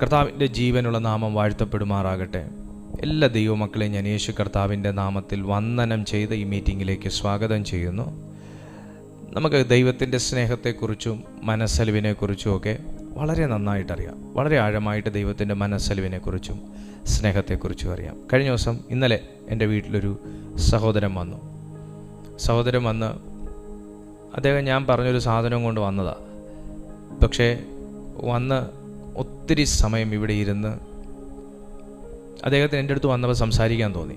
കർത്താവിൻ്റെ ജീവനുള്ള നാമം വാഴ്ത്തപ്പെടുമാറാകട്ടെ. എല്ലാ ദൈവമക്കളെയും ഞാൻ യേശു കർത്താവിൻ്റെ നാമത്തിൽ വന്ദനം ചെയ്ത് ഈ മീറ്റിങ്ങിലേക്ക് സ്വാഗതം ചെയ്യുന്നു. നമുക്ക് ദൈവത്തിൻ്റെ സ്നേഹത്തെക്കുറിച്ചും മനസ്സലിവിനെക്കുറിച്ചും ഒക്കെ വളരെ നന്നായിട്ടറിയാം. വളരെ ആഴമായിട്ട് ദൈവത്തിൻ്റെ മനസ്സലിവിനെക്കുറിച്ചും സ്നേഹത്തെക്കുറിച്ചും അറിയാം. കഴിഞ്ഞ ദിവസം ഇന്നലെ എൻ്റെ വീട്ടിലൊരു സഹോദരൻ വന്ന് അദ്ദേഹം ഞാൻ പറഞ്ഞൊരു സാധനം കൊണ്ട് വന്നതാണ്. പക്ഷേ വന്ന് ഒത്തിരി സമയം ഇവിടെ ഇരുന്ന് അദ്ദേഹത്തിന് എൻ്റെ അടുത്ത് വന്നപ്പോൾ സംസാരിക്കാൻ തോന്നി.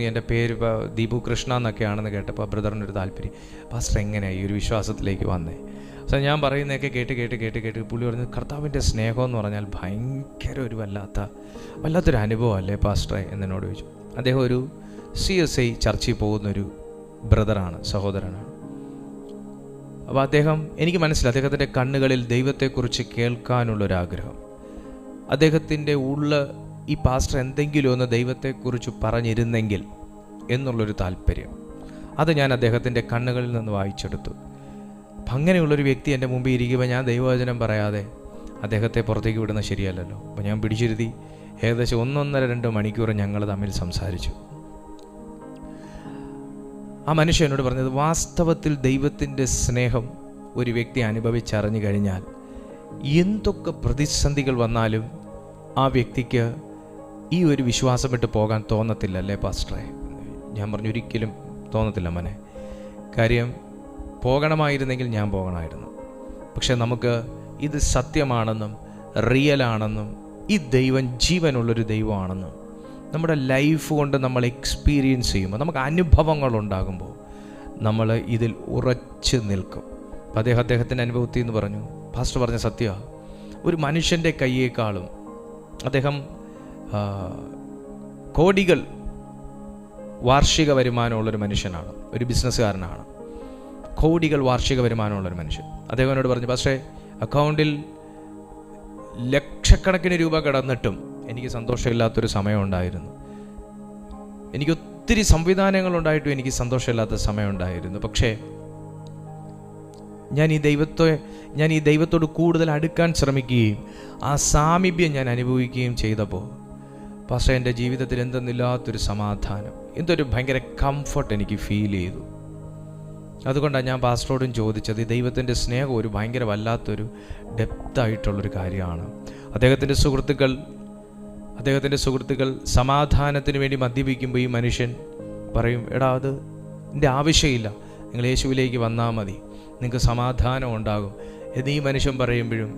എൻ്റെ പേര് ദീപു കൃഷ്ണ എന്നൊക്കെയാണെന്ന് കേട്ടപ്പോൾ ബ്രദറിനൊരു താല്പര്യം, പാസ്റ്റർ എങ്ങനെയാണ് ഈ ഒരു വിശ്വാസത്തിലേക്ക് വന്നേ? സോ ഞാൻ പറയുന്നതൊക്കെ കേട്ട് പുള്ളി പറഞ്ഞത്, കർത്താവിൻ്റെ സ്നേഹം എന്ന് പറഞ്ഞാൽ ഭയങ്കര ഒരു വല്ലാത്തൊരു അനുഭവം അല്ലേ പാസ്റ്ററെ എന്നോട് ചോദിച്ചു. അദ്ദേഹം ഒരു CSI ചർച്ചിൽ പോകുന്നൊരു ബ്രദറാണ്, സഹോദരനാണ്. അപ്പോൾ എനിക്ക് മനസ്സിലായി അദ്ദേഹത്തിൻ്റെ കണ്ണുകളിൽ ദൈവത്തെക്കുറിച്ച് കേൾക്കാനുള്ളൊരാഗ്രഹം, അദ്ദേഹത്തിൻ്റെ ഈ പാസ്റ്റർ എന്തെങ്കിലും ഒന്ന് ദൈവത്തെക്കുറിച്ച് പറഞ്ഞിരുന്നെങ്കിൽ എന്നുള്ളൊരു താല്പര്യം, അത് ഞാൻ അദ്ദേഹത്തിൻ്റെ കണ്ണുകളിൽ നിന്ന് വായിച്ചെടുത്തു. അങ്ങനെയുള്ളൊരു വ്യക്തി എൻ്റെ മുമ്പിൽ ഇരിക്കുമ്പോൾ ഞാൻ ദൈവവചനം പറയാതെ അദ്ദേഹത്തെ പുറത്തേക്ക് വിടുന്നത് ശരിയല്ലല്ലോ. അപ്പോൾ ഞാൻ പിടിച്ചിരുത്തി ഏകദേശം 1.5-2 മണിക്കൂർ ഞങ്ങൾ തമ്മിൽ സംസാരിച്ചു. ആ മനുഷ്യൻ എന്നോട് പറഞ്ഞത്, വാസ്തവത്തിൽ ദൈവത്തിൻ്റെ സ്നേഹം ഒരു വ്യക്തി അനുഭവിച്ചറിഞ്ഞു കഴിഞ്ഞാൽ എന്തൊക്കെ പ്രതിസന്ധികൾ വന്നാലും ആ വ്യക്തിക്ക് ഈ ഒരു വിശ്വാസം വിട്ട് പോകാൻ തോന്നത്തില്ല അല്ലേ പാസ്റ്ററെ? ഞാൻ പറഞ്ഞു, ഒരിക്കലും തോന്നത്തില്ല മോനെ. കാര്യം പോകണമായിരുന്നെങ്കിൽ ഞാൻ പോകണമായിരുന്നു. പക്ഷെ നമുക്ക് ഇത് സത്യമാണെന്നും റിയലാണെന്നും ഈ ദൈവം ജീവനുള്ളൊരു ദൈവമാണെന്നും നമ്മുടെ ലൈഫ് കൊണ്ട് നമ്മൾ എക്സ്പീരിയൻസ് ചെയ്യുമ്പോൾ, നമുക്ക് അനുഭവങ്ങൾ ഉണ്ടാകുമ്പോൾ നമ്മൾ ഇതിൽ ഉറച്ചു നിൽക്കും. അപ്പം അദ്ദേഹത്തിൻ്റെ അനുഭവത്തിൽ നിന്ന് പറഞ്ഞു, പാസ്റ്റർ പറഞ്ഞ സത്യമാണ്. ഒരു മനുഷ്യൻ്റെ കയ്യേക്കാളും അദ്ദേഹം കോടികൾ വാർഷിക വരുമാനമുള്ളൊരു മനുഷ്യനാണ്, ഒരു ബിസിനസ്സുകാരനാണ്. കോടികൾ വാർഷിക വരുമാനമുള്ളൊരു മനുഷ്യൻ. അദ്ദേഹം എന്നോട് പറഞ്ഞു, പാസ്റ്ററെ അക്കൗണ്ടിൽ ലക്ഷക്കണക്കിന് രൂപ കിടന്നിട്ടും എനിക്ക് സന്തോഷമില്ലാത്തൊരു സമയം ഉണ്ടായിരുന്നു. എനിക്ക് ഒത്തിരി സംവിധാനങ്ങളുണ്ടായിട്ടും എനിക്ക് സന്തോഷമില്ലാത്ത സമയം ഉണ്ടായിരുന്നു. പക്ഷേ ഞാൻ ഈ ദൈവത്തോട് കൂടുതൽ അടുക്കാൻ ശ്രമിക്കുകയും ആ സാമീപ്യം ഞാൻ അനുഭവിക്കുകയും ചെയ്തപ്പോൾ പക്ഷേ എൻ്റെ ജീവിതത്തിൽ എന്തെന്നില്ലാത്തൊരു സമാധാനം, എന്തൊരു ഭയങ്കര കംഫർട്ട് എനിക്ക് ഫീൽ ചെയ്തു. അതുകൊണ്ടാണ് ഞാൻ പാസ്റ്ററോടും ചോദിച്ചത്, ഈ ദൈവത്തിൻ്റെ സ്നേഹം ഒരു ഭയങ്കര വല്ലാത്തൊരു ഡെപ്തായിട്ടുള്ളൊരു കാര്യമാണ്. അദ്ദേഹത്തിൻ്റെ സുഹൃത്തുക്കൾ സമാധാനത്തിന് വേണ്ടി മദ്യപിക്കുമ്പോൾ ഈ മനുഷ്യൻ പറയും, എടാ അത് എൻ്റെ ആവശ്യമില്ല, നിങ്ങൾ യേശുവിലേക്ക് വന്നാൽ മതി, നിങ്ങൾക്ക് സമാധാനം ഉണ്ടാകും എന്ന് ഈ മനുഷ്യൻ പറയുമ്പോഴും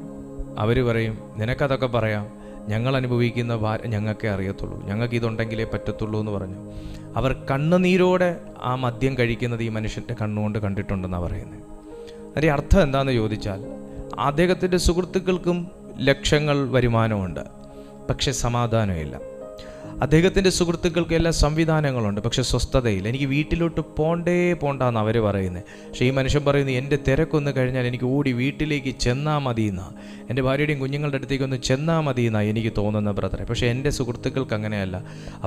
അവർ പറയും, നിനക്കതൊക്കെ പറയാം, ഞങ്ങൾ അനുഭവിക്കുന്ന ഞങ്ങൾക്കേ അറിയത്തുള്ളൂ, ഞങ്ങൾക്ക് ഇതുണ്ടെങ്കിലേ പറ്റത്തുള്ളൂ എന്ന് പറഞ്ഞു. അവർ കണ്ണുനീരോടെ ആ മദ്യം കഴിക്കുന്നത് ഈ മനുഷ്യൻ്റെ കണ്ണുകൊണ്ട് കണ്ടിട്ടുണ്ടെന്നാണ് പറയുന്നത്. അതിൻ്റെ അർത്ഥം എന്താണെന്ന് ചോദിച്ചാൽ, അദ്ദേഹത്തിൻ്റെ സുഹൃത്തുക്കൾക്കും ലക്ഷങ്ങൾ വരുമാനമുണ്ട്, പക്ഷെ സമാധാനമില്ല. അദ്ദേഹത്തിൻ്റെ സുഹൃത്തുക്കൾക്ക് എല്ലാ സംവിധാനങ്ങളുണ്ട്, പക്ഷെ സ്വസ്ഥതയില്ല. എനിക്ക് വീട്ടിലോട്ട് പോണ്ടാന്ന് അവർ പറയുന്നത്. പക്ഷേ ഈ മനുഷ്യൻ പറയുന്നത്, എൻ്റെ തിരക്കൊന്ന് കഴിഞ്ഞാൽ എനിക്ക് ഓടി വീട്ടിലേക്ക് ചെന്നാൽ മതി എന്നാണ്, എൻ്റെ ഭാര്യയുടെയും കുഞ്ഞുങ്ങളുടെ അടുത്തേക്കൊന്ന് ചെന്നാൽ മതി എന്നാണ് എനിക്ക് തോന്നുന്ന ബ്രദറെ. പക്ഷേ എൻ്റെ സുഹൃത്തുക്കൾക്ക് അങ്ങനെയല്ല.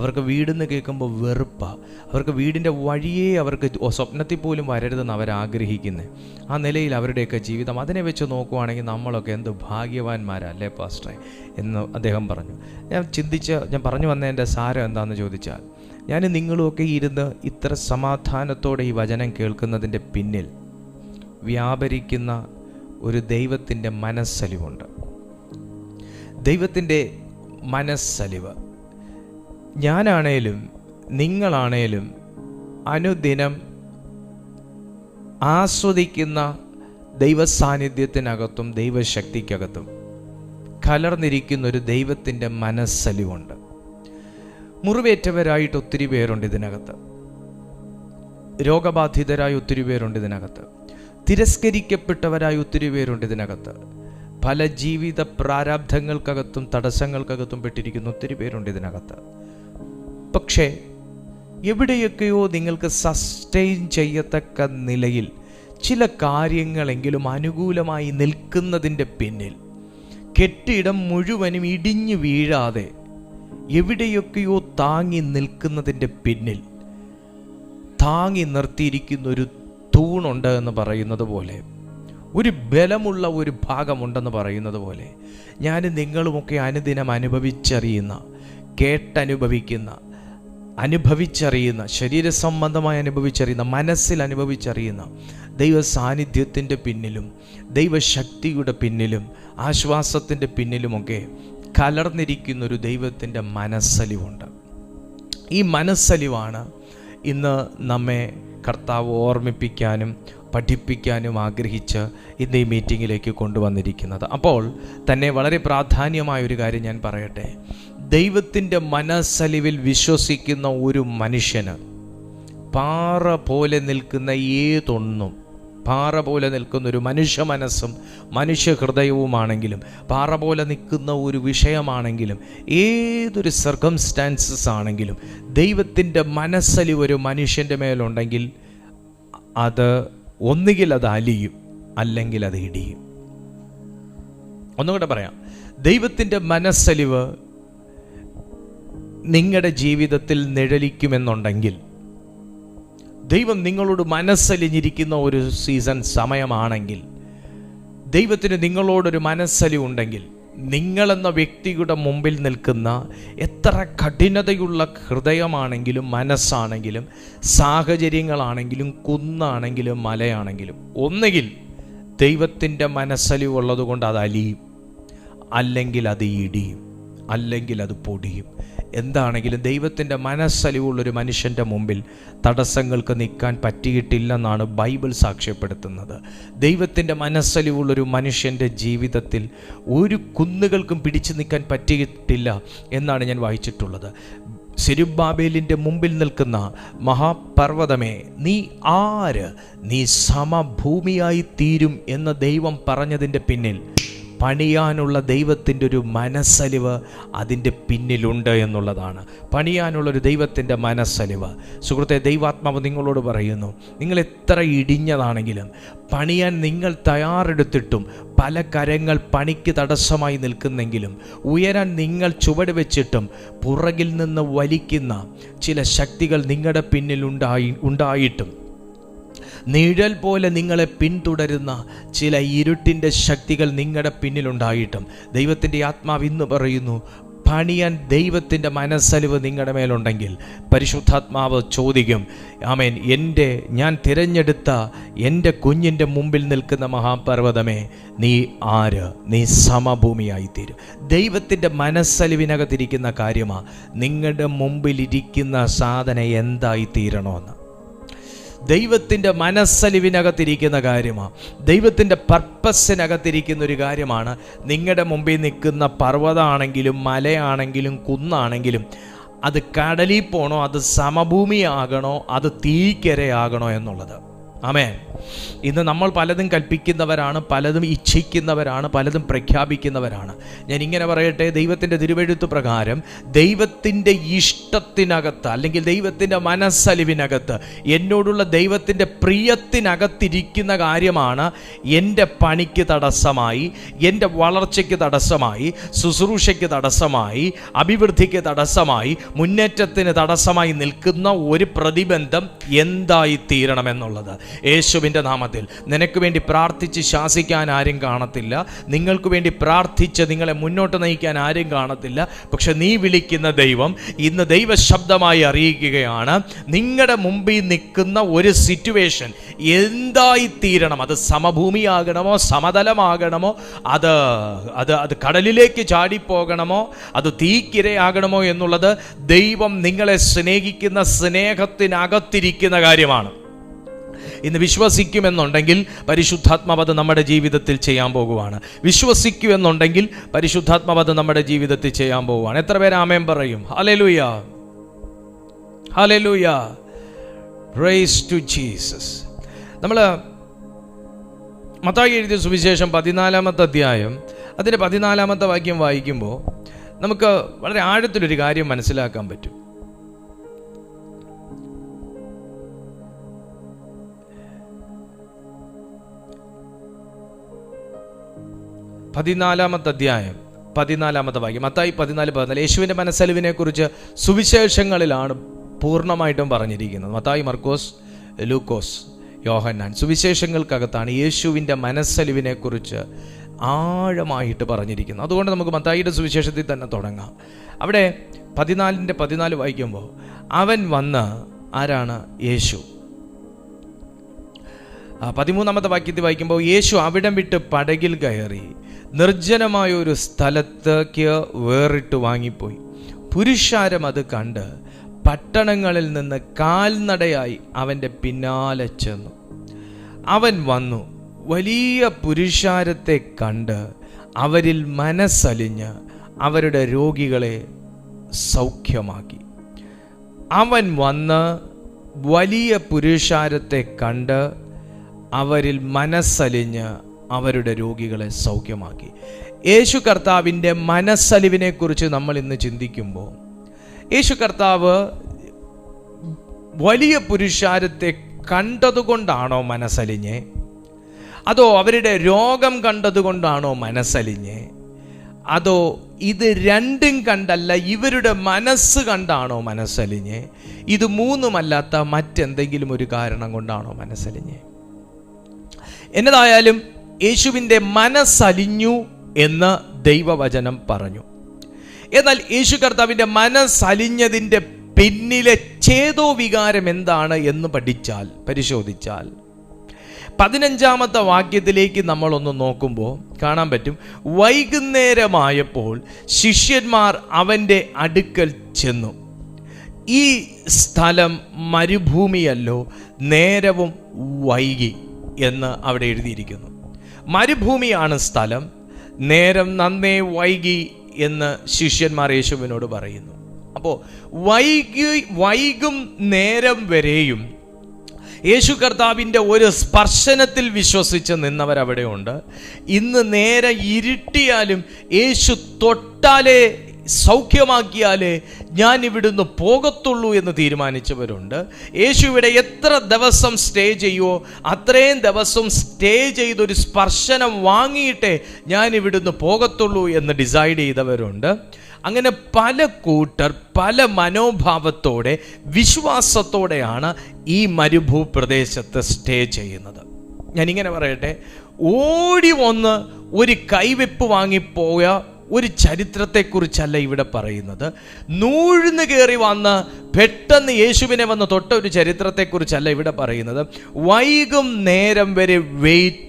അവർക്ക് വീടെന്ന് കേൾക്കുമ്പോൾ വെറുപ്പാണ്. അവർക്ക് വീടിൻ്റെ വഴിയേ അവർക്ക് സ്വപ്നത്തിൽ പോലും വരരുതെന്ന് അവരാഗ്രഹിക്കുന്നത്. ആ നിലയിൽ അവരുടെയൊക്കെ ജീവിതം, അതിനെ വെച്ച് നോക്കുവാണെങ്കിൽ നമ്മളൊക്കെ എന്ത് ഭാഗ്യവാന്മാരല്ലേ പാസ്റ്ററെ എന്ന് അദ്ദേഹം പറഞ്ഞു. ഞാൻ പറഞ്ഞു വന്നതിൻ്റെ സാരം എന്താണെന്ന് ചോദിച്ചാൽ, ഞാൻ നിങ്ങളുമൊക്കെ ഇരുന്ന് ഇത്ര സമാധാനത്തോടെ ഈ വചനം കേൾക്കുന്നതിൻ്റെ പിന്നിൽ വ്യാപരിക്കുന്ന ഒരു ദൈവത്തിൻ്റെ മനസ്സലിവുണ്ട്. ദൈവത്തിൻ്റെ മനസ്സലിവ് ഞാനാണേലും നിങ്ങളാണേലും അനുദിനം ആസ്വദിക്കുന്ന ദൈവസാന്നിധ്യത്തിനകത്തും ദൈവശക്തിക്കകത്തും കലർന്നിരിക്കുന്നൊരു ദൈവത്തിൻ്റെ മനസ്സലിവുണ്ട്. മുറിവേറ്റവരായിട്ട് ഒത്തിരി പേരുണ്ട് ഇതിനകത്ത്, രോഗബാധിതരായ ഒത്തിരി പേരുണ്ട് ഇതിനകത്ത്, തിരസ്കരിക്കപ്പെട്ടവരായ ഒത്തിരി പേരുണ്ട് ഇതിനകത്ത്, പല ജീവിത പ്രാരാബ്ധങ്ങൾക്കകത്തും തടസ്സങ്ങൾക്കകത്തും പെട്ടിരിക്കുന്ന ഒത്തിരി പേരുണ്ട് ഇതിനകത്ത്. പക്ഷേ എവിടെയൊക്കെയോ നിങ്ങൾക്ക് സസ്റ്റെയിൻ ചെയ്യത്തക്ക നിലയിൽ ചില കാര്യങ്ങളെങ്കിലും അനുകൂലമായി നിൽക്കുന്നതിൻ്റെ പിന്നിൽ, കെട്ടിടം മുഴുവനും ഇടിഞ്ഞു വീഴാതെ എവിടെയൊക്കെയോ താങ്ങി നിൽക്കുന്നതിൻ്റെ പിന്നിൽ താങ്ങി നിർത്തിയിരിക്കുന്ന ഒരു തൂണുണ്ട് എന്ന് പറയുന്നത് പോലെ ഒരു ബലമുള്ള ഒരു ഭാഗമുണ്ടെന്ന് പറയുന്നത് പോലെ ഞാനും നിങ്ങളുമൊക്കെ അനുദിനം അനുഭവിച്ചറിയുന്ന, അനുഭവിച്ചറിയുന്ന, ശരീര സംബന്ധമായി അനുഭവിച്ചറിയുന്ന, മനസ്സിൽ അനുഭവിച്ചറിയുന്ന ദൈവ സാന്നിധ്യത്തിൻ്റെ പിന്നിലും ദൈവശക്തിയുടെ പിന്നിലും ആശ്വാസത്തിൻ്റെ പിന്നിലുമൊക്കെ കലർന്നിരിക്കുന്നൊരു ദൈവത്തിൻ്റെ മനസ്സലിവുണ്ട്. ഈ മനസ്സലിവാണ് ഇന്ന് നമ്മെ കർത്താവ് ഓർമ്മിപ്പിക്കാനും പഠിപ്പിക്കാനും ആഗ്രഹിച്ച് ഇന്ന് ഈ മീറ്റിങ്ങിലേക്ക് കൊണ്ടുവന്നിരിക്കുന്നത്. അപ്പോൾ തന്നെ വളരെ പ്രാധാന്യമായൊരു കാര്യം ഞാൻ പറയട്ടെ. ദൈവത്തിൻ്റെ മനസ്സലിവിൽ വിശ്വസിക്കുന്ന ഒരു മനുഷ്യന് പാറ പോലെ നിൽക്കുന്ന ഏതൊന്നും, പാറ പോലെ നിൽക്കുന്ന ഒരു മനുഷ്യ മനസ്സും മനുഷ്യ ഹൃദയവുമാണെങ്കിലും, പാറ പോലെ നിൽക്കുന്ന ഒരു വിഷയമാണെങ്കിലും, ഏതൊരു സർക്കംസ്റ്റാൻസസ് ആണെങ്കിലും, ദൈവത്തിൻ്റെ മനസ്സലിവ് ഒരു മനുഷ്യൻ്റെ മേലുണ്ടെങ്കിൽ അത് ഒന്നുകിൽ അത് അലിയും, അല്ലെങ്കിൽ അത് ഇടിയും. ഒന്നുകൂടെ പറയാം, ദൈവത്തിൻ്റെ മനസ്സലിവ് നിങ്ങളുടെ ജീവിതത്തിൽ നിഴലിക്കുമെന്നുണ്ടെങ്കിൽ, ദൈവം നിങ്ങളോട് മനസ്സലിഞ്ഞിരിക്കുന്ന ഒരു സീസൺ സമയമാണെങ്കിൽ, ദൈവത്തിന് നിങ്ങളോടൊരു മനസ്സലിവുണ്ടെങ്കിൽ, നിങ്ങളെന്ന വ്യക്തിയുടെ മുമ്പിൽ നിൽക്കുന്ന എത്ര കഠിനതയുള്ള ഹൃദയമാണെങ്കിലും, മനസ്സാണെങ്കിലും, സാഹചര്യങ്ങളാണെങ്കിലും, കുന്നാണെങ്കിലും, മലയാണെങ്കിലും, ഒന്നുകിൽ ദൈവത്തിൻ്റെ മനസ്സലിവുള്ളത് കൊണ്ട് അത് അലിയും, അല്ലെങ്കിൽ അത് ഇടിയും, അല്ലെങ്കിൽ അത് പൊടിയും. എന്താണെങ്കിലും ദൈവത്തിൻ്റെ മനസ്സലിവുള്ളൊരു മനുഷ്യൻ്റെ മുമ്പിൽ തടസ്സങ്ങൾക്ക് നിൽക്കാൻ പറ്റിയിട്ടില്ലെന്നാണ് ബൈബിൾ സാക്ഷ്യപ്പെടുത്തുന്നത്. ദൈവത്തിൻ്റെ മനസ്സലിവുള്ളൊരു മനുഷ്യൻ്റെ ജീവിതത്തിൽ ഒരു കുന്നുകൾക്കും പിടിച്ചു നിൽക്കാൻ പറ്റിയിട്ടില്ല എന്നാണ് ഞാൻ വായിച്ചിട്ടുള്ളത്. സെരുബ്ബാബേലിൻ്റെ മുമ്പിൽ നിൽക്കുന്ന മഹാപർവ്വതമേ, നീ ആര്? നീ സമഭൂമിയായി തീരും എന്ന് ദൈവം പറഞ്ഞതിൻ്റെ പിന്നിൽ പണിയാനുള്ള ദൈവത്തിൻ്റെ ഒരു മനസ്സലിവ് അതിൻ്റെ പിന്നിലുണ്ട് എന്നുള്ളതാണ്. പണിയാനുള്ളൊരു ദൈവത്തിൻ്റെ മനസ്സലിവ്. സുഹൃത്തെ, ദൈവാത്മാവ് നിങ്ങളോട് പറയുന്നു, നിങ്ങൾ എത്ര ഇടിഞ്ഞതാണെങ്കിലും, പണിയാൻ നിങ്ങൾ തയ്യാറെടുത്തിട്ടും പല കരങ്ങൾ പണിക്ക് തടസ്സമായി നിൽക്കുന്നെങ്കിലും, ഉയരാൻ നിങ്ങൾ ചുവട് വെച്ചിട്ടും പുറകിൽ നിന്ന് വലിക്കുന്ന ചില ശക്തികൾ നിങ്ങളുടെ പിന്നിൽ ഉണ്ടായിട്ടും, നിഴൽ പോലെ നിങ്ങളെ പിന്തുടരുന്ന ചില ഇരുട്ടിൻ്റെ ശക്തികൾ നിങ്ങളുടെ പിന്നിലുണ്ടായിട്ടും, ദൈവത്തിൻ്റെ ആത്മാവ് ഇന്ന് പറയുന്നു, പണിയാൻ ദൈവത്തിൻ്റെ മനസ്സലിവ് നിങ്ങളുടെ മേലുണ്ടെങ്കിൽ പരിശുദ്ധാത്മാവ് ചോദിക്കും, ആമേൻ, ഞാൻ തിരഞ്ഞെടുത്ത എൻ്റെ കുഞ്ഞിൻ്റെ മുമ്പിൽ നിൽക്കുന്ന മഹാപർവ്വതമേ, നീ ആര്? നീ സമഭൂമിയായിത്തീരും. ദൈവത്തിൻ്റെ മനസ്സലിവിനകത്തിരിക്കുന്ന കാര്യമാണ് നിങ്ങളുടെ മുമ്പിലിരിക്കുന്ന സാധനം എന്തായിത്തീരണമെന്ന്. ദൈവത്തിൻ്റെ മനസ്സലിവിനകത്തിരിക്കുന്ന കാര്യമാണ്, ദൈവത്തിൻ്റെ പർപ്പസിനകത്തിരിക്കുന്ന ഒരു കാര്യമാണ്. നിങ്ങളുടെ മുമ്പിൽ നിൽക്കുന്ന പർവ്വതമാണെങ്കിലും, മലയാണെങ്കിലും, കുന്നാണെങ്കിലും, അത് കടലിൽ പോകണോ, അത് സമഭൂമിയാകണോ, അത് തീക്കരയാകണോ എന്നുള്ളത്. ആമേൻ. ഇന്ന് നമ്മൾ പലതും കൽപ്പിക്കുന്നവരാണ്, പലതും ഇച്ഛിക്കുന്നവരാണ്, പലതും പ്രഖ്യാപിക്കുന്നവരാണ്. ഞാൻ ഇങ്ങനെ പറയട്ടെ, ദൈവത്തിൻ്റെ തിരുവെഴുത്ത് പ്രകാരം ദൈവത്തിൻ്റെ ഇഷ്ടത്തിനകത്ത്, അല്ലെങ്കിൽ ദൈവത്തിൻ്റെ മനസ്സലിവിനകത്ത്, എന്നോടുള്ള ദൈവത്തിൻ്റെ പ്രിയത്തിനകത്തിരിക്കുന്ന കാര്യമാണ് എൻ്റെ പണിക്ക് തടസ്സമായി, എൻ്റെ വളർച്ചയ്ക്ക് തടസ്സമായി, ശുശ്രൂഷയ്ക്ക് തടസ്സമായി, അഭിവൃദ്ധിക്ക് തടസ്സമായി, മുന്നേറ്റത്തിന് തടസ്സമായി നിൽക്കുന്ന ഒരു പ്രതിബന്ധം എന്തായി തീരണമെന്നുള്ളത്. യേശുവിൻ്റെ നാമത്തിൽ നിനക്ക് വേണ്ടി പ്രാർത്ഥിച്ച് ശാസിക്കാൻ ആരും കാണത്തില്ല, നിങ്ങൾക്ക് വേണ്ടി പ്രാർത്ഥിച്ച് നിങ്ങളെ മുന്നോട്ട് നയിക്കാൻ ആരും കാണത്തില്ല. പക്ഷെ നീ വിളിക്കുന്ന ദൈവം ഇന്ന് ദൈവശബ്ദമായി അറിയിക്കുകയാണ്, നിങ്ങളുടെ മുമ്പിൽ നിൽക്കുന്ന ഒരു സിറ്റുവേഷൻ എന്തായി തീരണം, അത് സമഭൂമിയാകണമോ, സമതലമാകണമോ, അത് കടലിലേക്ക് ചാടിപ്പോകണമോ, അത് തീക്കിരയാകണമോ എന്നുള്ളത് ദൈവം നിങ്ങളെ സ്നേഹിക്കുന്ന സ്നേഹത്തിനകത്തിരിക്കുന്ന കാര്യമാണ്. ഇന്ന് വിശ്വസിക്കുമെന്നുണ്ടെങ്കിൽ പരിശുദ്ധാത്മാവ് അത് നമ്മുടെ ജീവിതത്തിൽ ചെയ്യാൻ പോകുവാണ്. വിശ്വസിക്കുമെന്നുണ്ടെങ്കിൽ പരിശുദ്ധാത്മാവ് അത് നമ്മുടെ ജീവിതത്തിൽ ചെയ്യാൻ പോകുവാണ്. എത്ര പേര് ആമേൻ പറയും? ഹല്ലേലൂയ, ഹല്ലേലൂയ, പ്രൈസ് ടു ജീസസ്. നമ്മൾ മത്തായി എഴുതിയ സുവിശേഷം 14-ാമത്തെ അധ്യായം അതിൻ്റെ 14-ാമത്തെ വാക്യം വായിക്കുമ്പോൾ നമുക്ക് വളരെ ആഴത്തിലൊരു കാര്യം മനസ്സിലാക്കാൻ പറ്റും. 14-ാമത്തെ അധ്യായം 14-ാമത്തെ വാക്യം, മത്തായി 14:14. യേശുവിൻ്റെ മനസ്സലിവിനെ കുറിച്ച് സുവിശേഷങ്ങളിലാണ് പൂർണ്ണമായിട്ടും പറഞ്ഞിരിക്കുന്നത്. മത്തായി, മർക്കോസ്, ലൂക്കോസ് യോഹന്നാൻ. സുവിശേഷങ്ങൾക്കകത്താണ് യേശുവിൻ്റെ മനസ്സലിവിനെക്കുറിച്ച് ആഴമായിട്ട് പറഞ്ഞിരിക്കുന്നത്. അതുകൊണ്ട് നമുക്ക് മത്തായിയുടെ സുവിശേഷത്തിൽ തന്നെ തുടങ്ങാം. അവിടെ 14:14 വായിക്കുമ്പോൾ, അവൻ വന്ന്, ആരാണ്? യേശു. 13-ാമത്തെ വാക്യത്തിൽ വായിക്കുമ്പോൾ, യേശു അവിടം വിട്ട് പടകിൽ കയറി നിർജ്ജനമായ ഒരു സ്ഥലത്തേക്ക് വേറിട്ട് വാങ്ങിപ്പോയി. പുരുഷാരം അത് കണ്ട് പട്ടണങ്ങളിൽ നിന്ന് കാൽനടയായി അവൻ്റെ പിന്നാലെ ചെന്നു. അവൻ വന്നു വലിയ പുരുഷാരത്തെ കണ്ട് അവരിൽ മനസ്സലിഞ്ഞ് അവരുടെ രോഗികളെ സൗഖ്യമാക്കി. അവൻ വന്ന് വലിയ പുരുഷാരത്തെ കണ്ട് അവരിൽ മനസ്സലിഞ്ഞ് അവരുടെ രോഗികളെ സൗഖ്യമാക്കി. യേശു കർത്താവിൻ്റെ മനസ്സലിവിനെക്കുറിച്ച് നമ്മൾ ഇന്ന് ചിന്തിക്കുമ്പോൾ, യേശു കർത്താവ് വലിയ പുരുഷാരത്തെ കണ്ടതുകൊണ്ടാണോ മനസ്സലിഞ്ഞേ? അതോ അവരുടെ രോഗം കണ്ടതുകൊണ്ടാണോ മനസ്സലിഞ്ഞേ? അതോ ഇത് രണ്ടും കണ്ടല്ല, ഇവരുടെ മനസ്സ് കണ്ടാണോ മനസ്സലിഞ്ഞേ? ഇത് മൂന്നുമല്ലാത്ത മറ്റെന്തെങ്കിലും ഒരു കാരണം കൊണ്ടാണോ മനസ്സലിഞ്ഞേ? എന്നതായാലും യേശുവിൻ്റെ മനസ്സലിഞ്ഞു എന്ന് ദൈവവചനം പറഞ്ഞു. എന്നാൽ യേശു കർത്താവിൻ്റെ മനസ്സലിഞ്ഞതിൻ്റെ പിന്നിലെ ചേതോ വികാരം എന്താണ് എന്ന് പരിശോധിച്ചാൽ 15-ാമത്തെ വാക്യത്തിലേക്ക് നമ്മളൊന്ന് നോക്കുമ്പോൾ കാണാൻ പറ്റും, വൈകുന്നേരമായപ്പോൾ ശിഷ്യന്മാർ അവൻ്റെ അടുക്കൽ ചെന്നു. ഈ സ്ഥലം മരുഭൂമിയല്ലോ, നേരവും വൈകി എന്ന് അവിടെ എഴുതിയിരിക്കുന്നു. മരുഭൂമിയാണ് സ്ഥലം, നേരം നന്നേ വൈകി എന്ന് ശിഷ്യന്മാർ യേശുവിനോട് പറയുന്നു. അപ്പോൾ വൈകും നേരം വരെയും യേശു കർത്താവിൻ്റെ ഒരു സ്പർശനത്തിൽ വിശ്വസിച്ച് നിന്നവരവിടെ ഉണ്ട്. ഇന്ന് നേരെ ഇരുട്ടിയാലും യേശു തൊട്ടാലേ, സൗഖ്യമാക്കിയാലേ ഞാൻ ഇവിടുന്ന് പോകത്തുള്ളൂ എന്ന് തീരുമാനിച്ചവരുണ്ട്. യേശു ഇവിടെ എത്ര ദിവസം സ്റ്റേ ചെയ്യുമോ അത്രയും ദിവസം സ്റ്റേ ചെയ്തൊരു സ്പർശനം വാങ്ങിയിട്ടേ ഞാൻ ഇവിടുന്ന് പോകത്തുള്ളൂ എന്ന് ഡിസൈഡ് ചെയ്തവരുണ്ട്. അങ്ങനെ പല കൂട്ടർ പല മനോഭാവത്തോടെ, വിശ്വാസത്തോടെയാണ് ഈ മരുഭൂപ്രദേശത്ത് സ്റ്റേ ചെയ്യുന്നത്. ഞാനിങ്ങനെ പറയട്ടെ, ഓടി വന്ന് ഒരു കൈവെപ്പ് വാങ്ങിപ്പോയ ഒരു ചരിത്രത്തെക്കുറിച്ചല്ല ഇവിടെ പറയുന്നത്. നൂഴ്ന്നു കയറി വന്ന് പെട്ടെന്ന് യേശുവിനെ വന്ന് തൊട്ട ഒരു ചരിത്രത്തെക്കുറിച്ചല്ല ഇവിടെ പറയുന്നത്. വൈകും നേരം വരെ വെയിറ്റ്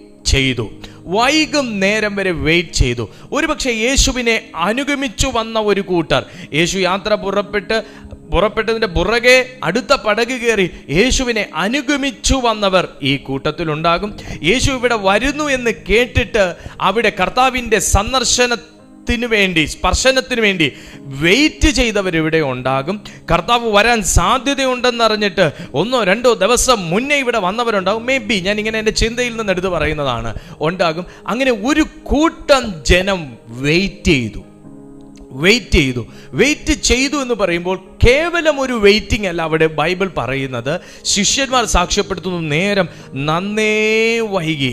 ചെയ്തു. ഒരുപക്ഷെ യേശുവിനെ അനുഗമിച്ചു വന്ന ഒരു കൂട്ടർ, യേശു യാത്ര പുറപ്പെട്ടതിൻ്റെ പുറകെ അടുത്ത പടക് കയറി യേശുവിനെ അനുഗമിച്ചു വന്നവർ ഈ കൂട്ടത്തിലുണ്ടാകും. യേശു ഇവിടെ വരുന്നു എന്ന് കേട്ടിട്ട് അവിടെ കർത്താവിൻ്റെ സ്പർശനത്തിന് വേണ്ടി വെയിറ്റ് ചെയ്തവരിവിടെ ഉണ്ടാകും. കർത്താവ് വരാൻ സാധ്യതയുണ്ടെന്നറിഞ്ഞിട്ട് 1-2 ദിവസം മുന്നേ ഇവിടെ വന്നവരുണ്ടാകും. മേ ബി ഞാൻ ഇങ്ങനെ എൻ്റെ ചിന്തയിൽ നിന്ന് എടുത്ത് പറയുന്നതാണ്, ഉണ്ടാകും. അങ്ങനെ ഒരു കൂട്ടം ജനം വെയിറ്റ് ചെയ്തു എന്ന് പറയുമ്പോൾ കേവലം ഒരു വെയിറ്റിംഗ് അല്ല അവിടെ ബൈബിൾ പറയുന്നത്. ശിഷ്യന്മാർ സാക്ഷ്യപ്പെടുത്തുന്നു, നേരം നന്നേ വൈകി.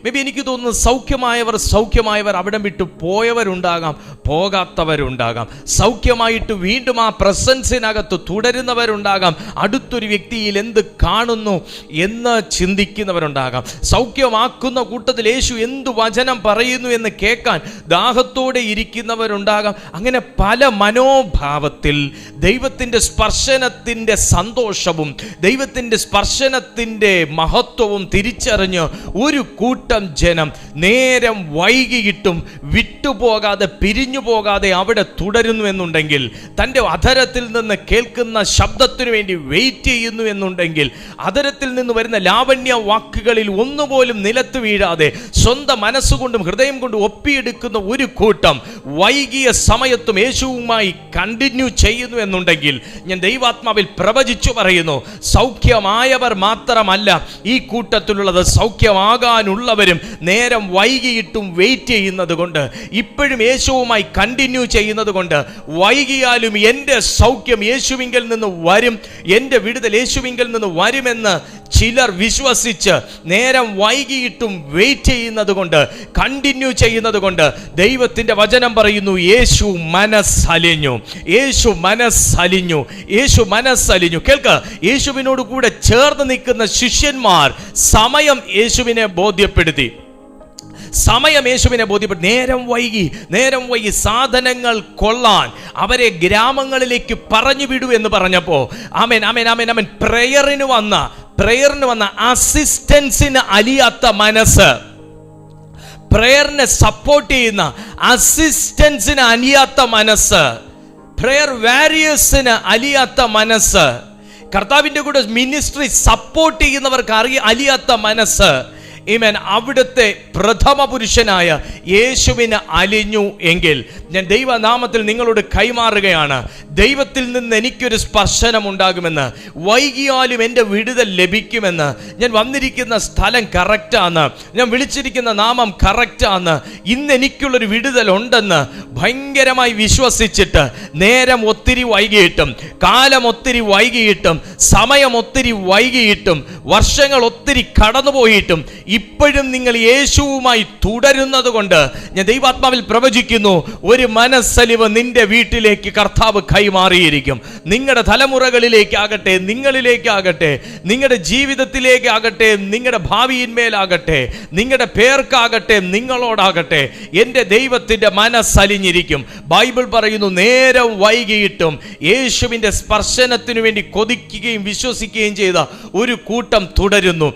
മേ ബി എനിക്ക് തോന്നുന്നു സൗഖ്യമായവർ അവിടെ വിട്ടു പോയവരുണ്ടാകാം, പോകാത്തവരുണ്ടാകാം. സൗഖ്യമായിട്ട് വീണ്ടും ആ പ്രസൻസിനകത്ത് തുടരുന്നവരുണ്ടാകാം. അടുത്തൊരു വ്യക്തിയിൽ എന്ത് കാണുന്നു എന്ന് ചിന്തിക്കുന്നവരുണ്ടാകാം. സൗഖ്യമാക്കുന്ന കൂട്ടത്തിൽ യേശു എന്ത് വചനം പറയുന്നു എന്ന് കേൾക്കാൻ ദാഹത്തോടെ ഇരിക്കുന്നവരുണ്ടാകാം. അങ്ങനെ പല മനോഭാവത്തിൽ ദൈവത്തിൻ്റെ സ്പർശനത്തിൻ്റെ സന്തോഷവും ദൈവത്തിൻ്റെ സ്പർശനത്തിൻ്റെ മഹത്വവും തിരിച്ചറിഞ്ഞ് ഒരു കൂട്ടം ജനം നേരം വൈകിയിട്ടും വിട്ടുപോകാതെ, പിരിഞ്ഞു പോകാതെ അവിടെ തുടരുന്നു എന്നുണ്ടെങ്കിൽ, തൻ്റെ അധരത്തിൽ നിന്ന് കേൾക്കുന്ന ശബ്ദത്തിനു വേണ്ടി വെയിറ്റ് ചെയ്യുന്നു എന്നുണ്ടെങ്കിൽ, അധരത്തിൽ നിന്ന് വരുന്ന ലാവണ്യ വാക്കുകളിൽ ഒന്നുപോലും നിലത്ത് വീഴാതെ സ്വന്തം മനസ്സുകൊണ്ടും ഹൃദയം കൊണ്ടും ഒപ്പിയെടുക്കുന്ന ഒരു കൂട്ടം വൈകിയ സമയത്തും യേശുവുമായി കണ്ടിന്യൂ ചെയ്യുന്നു എന്നുണ്ടെങ്കിൽ, ഞാൻ ദൈവാത്മാവിൽ പ്രവചിച്ചു പറയുന്നു, സൗഖ്യമായവർ മാത്രമല്ല ഈ കൂട്ടത്തിലുള്ളത്, സൗഖ്യമാകാനുള്ളവരും നേരം വൈകിയിട്ടും വെയിറ്റ് ചെയ്യുന്നത് കൊണ്ട്, ഇപ്പോഴും യേശുവുമായി കണ്ടിന്യൂ ചെയ്യുന്നത് കൊണ്ട്, വൈകിയാലും എൻ്റെ സൗഖ്യം യേശുവിങ്കിൽ നിന്ന് വരും, എൻ്റെ വിടുതൽ യേശുവിങ്കിൽ നിന്ന് വരുമെന്ന് ചിലർ വിശ്വസിച്ച് നേരം വൈകിയിട്ടും വെയിറ്റ് ചെയ്യുന്നത് കൊണ്ട്, കണ്ടിന്യൂ ചെയ്യുന്നത് കൊണ്ട് ദൈവത്തിൻ്റെ വചനം പറയുന്നു, യേശു മനസ്സലിഞ്ഞു, യേശു മനസ്സലിഞ്ഞു, യേശു മനസ്സലിഞ്ഞു. കേൾക്ക, യേശുവിനോട് കൂടെ ചേർന്ന് നിൽക്കുന്ന ശിഷ്യന്മാർ സമയം യേശുവിനെ ബോധ്യപ്പെടുത്തി. നേരം വൈകി സാധനങ്ങൾ കൊള്ളാൻ അവരെ ഗ്രാമങ്ങളിലേക്ക് പറഞ്ഞു വിടൂ എന്ന് പറഞ്ഞപ്പോ ആമേൻ പ്രയറിന് വന്ന അസിസ്റ്റൻസിന് അലിയാത്ത മനസ്സ്, പ്രയറിനെ സപ്പോർട്ട് ചെയ്യുന്ന അസിസ്റ്റൻസിന് അലിയാത്ത മനസ്സ്, പ്രയർ വാരിയേഴ്സിന് അലിയാത്ത മനസ്സ്, കർത്താവിൻ്റെ കൂടെ മിനിസ്ട്രി സപ്പോർട്ട് ചെയ്യുന്നവർക്ക് അലിയാത്ത മനസ്സ്, അവിടുത്തെ പ്രഥമ പുരുഷനായ യേശുവിന് അലിഞ്ഞു എങ്കിൽ ഞാൻ ദൈവനാമത്തിൽ നിങ്ങളോട് കൈമാറുകയാണ്, ദൈവത്തിൽ നിന്ന് എനിക്കൊരു സ്പർശനം ഉണ്ടാകുമെന്ന്, വൈകിയാലും എൻ്റെ വിടുതൽ ലഭിക്കുമെന്ന്, ഞാൻ വന്നിരിക്കുന്ന സ്ഥലം കറക്റ്റാണ്, ഞാൻ വിളിച്ചിരിക്കുന്ന നാമം കറക്റ്റാണ്, ഇന്ന് എനിക്കുള്ളൊരു വിടുതൽ ഉണ്ടെന്ന് ഭയങ്കരമായി വിശ്വസിച്ചിട്ട് നേരം ഒത്തിരി വൈകിയിട്ടും, കാലം ഒത്തിരി വൈകിയിട്ടും, സമയം ഒത്തിരി വൈകിയിട്ടും, വർഷങ്ങൾ ഒത്തിരി കടന്നുപോയിട്ടും ഇപ്പോഴും നിങ്ങൾ യേശുവുമായി തുടരുന്നത് കൊണ്ട് ഞാൻ ദൈവാത്മാവിൽ പ്രവചിക്കുന്നു, ഒരു മനസ്സലിവ് നിന്റെ വീട്ടിലേക്ക് കർത്താവ് കൈമാറിയിരിക്കും. നിങ്ങളുടെ തലമുറകളിലേക്കാകട്ടെ, നിങ്ങളിലേക്കാകട്ടെ, നിങ്ങളുടെ ജീവിതത്തിലേക്കാകട്ടെ, നിങ്ങളുടെ ഭാവിയിന്മേലാകട്ടെ, നിങ്ങളുടെ പേർക്കാകട്ടെ, നിങ്ങളോടാകട്ടെ, എൻ്റെ ദൈവത്തിൻ്റെ മനസ്സലിഞ്ഞിരിക്കും. ബൈബിൾ പറയുന്നു, നേരം വൈകിയിട്ടും യേശുവിൻ്റെ സ്പർശനത്തിനു വേണ്ടി കൊതിക്കുകയും വിശ്വസിക്കുകയും ചെയ്ത ഒരു കൂട്ടം തുടരുന്നു.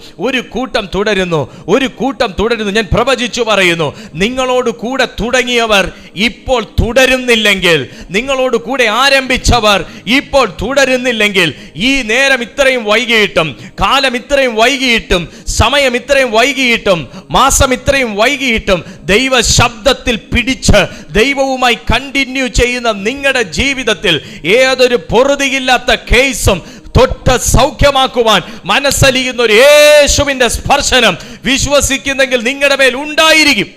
ഞാൻ പ്രവചിച്ചു പറയുന്നു, നിങ്ങളോട് കൂടെ തുടങ്ങിയവർ ഇപ്പോൾ തുടരുന്നില്ലെങ്കിൽ, നിങ്ങളോട് കൂടെ ആരംഭിച്ചവർ ഇപ്പോൾ തുടരുന്നില്ലെങ്കിൽ, ഈ നേരം ഇത്രയും വൈകിയിട്ടും, കാലം ഇത്രയും വൈകിയിട്ടും, സമയം ഇത്രയും വൈകിയിട്ടും, മാസം ഇത്രയും വൈകിയിട്ടും ദൈവ ശബ്ദത്തിൽ പിടിച്ച് ദൈവവുമായി കണ്ടിന്യൂ ചെയ്യുന്ന നിങ്ങളുടെ ജീവിതത്തിൽ ഏതൊരു പൊറുതിയില്ലാത്ത കേസും തൊട്ട് സൗഖ്യമാക്കുവാൻ മനസ്സലിയുന്ന ഒരു യേശുവിന്റെ സ്പർശനം വിശ്വസിക്കുന്നെങ്കിൽ നിങ്ങളുടെ മേൽ ഉണ്ടായിരിക്കും.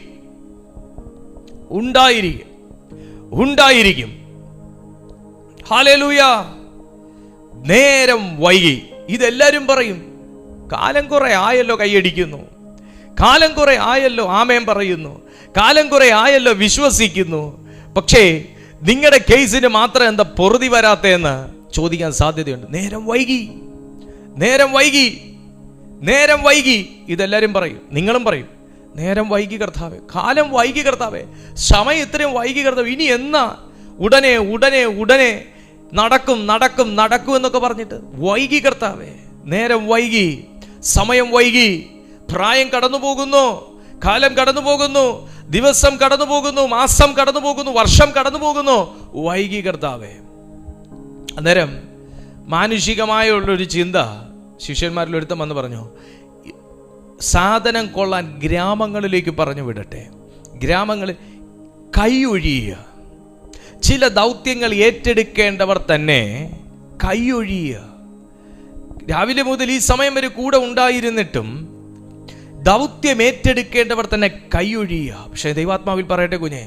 ഹല്ലേലൂയ. നേരം വൈകി, ഇതെല്ലാരും പറയും, കാലം കുറെ ആയല്ലോ കൈയടിക്കുന്നു, കാലം കുറെ ആയല്ലോ ആമേൻ പറയുന്നു, കാലം കുറെ ആയല്ലോ വിശ്വസിക്കുന്നു. പക്ഷേ നിങ്ങളുടെ കേസിന് മാത്രം എന്താ പൊറുതി വരാത്തതെന്ന് ചോദിക്കാൻ സാധ്യതയുണ്ട്. നേരം വൈകി ഇതെല്ലാരും പറയും, നിങ്ങളും പറയും, നേരം വൈകി കർത്താവേ, കാലം വൈകി കർത്താവേ, സമയം ഇത്രയും വൈകി കർത്താവേ, ഇനി എന്നാ? ഉടനെ നടക്കും എന്നൊക്കെ പറഞ്ഞിട്ട് വൈകി കർത്താവേ. നേരം വൈകി, സമയം വൈകി, പ്രായം കടന്നു പോകുന്നു, കാലം കടന്നു പോകുന്നു, ദിവസം കടന്നു പോകുന്നു, മാസം കടന്നു പോകുന്നു, വർഷം കടന്നു പോകുന്നു, വൈകി കർത്താവേ. അന്നേരം മാനുഷികമായുള്ളൊരു ചിന്ത ശിഷ്യന്മാരിൽ ഒരുത്തം വന്ന് പറഞ്ഞു, സാധനം കൊള്ളാൻ ഗ്രാമങ്ങളിലേക്ക് പറഞ്ഞു വിടട്ടെ. ഗ്രാമങ്ങളിൽ കൈയൊഴിയുക, ചില ദൗത്യങ്ങൾ ഏറ്റെടുക്കേണ്ടവർ തന്നെ കൈയൊഴിയുക. രാവിലെ മുതൽ ഈ സമയം വരെ കൂടെ ഉണ്ടായിരുന്നിട്ടും ദൗത്യം ഏറ്റെടുക്കേണ്ടവർ തന്നെ കൈയൊഴിയുക. പക്ഷെ ദൈവാത്മാവിൽ പറയട്ടെ കുഞ്ഞെ,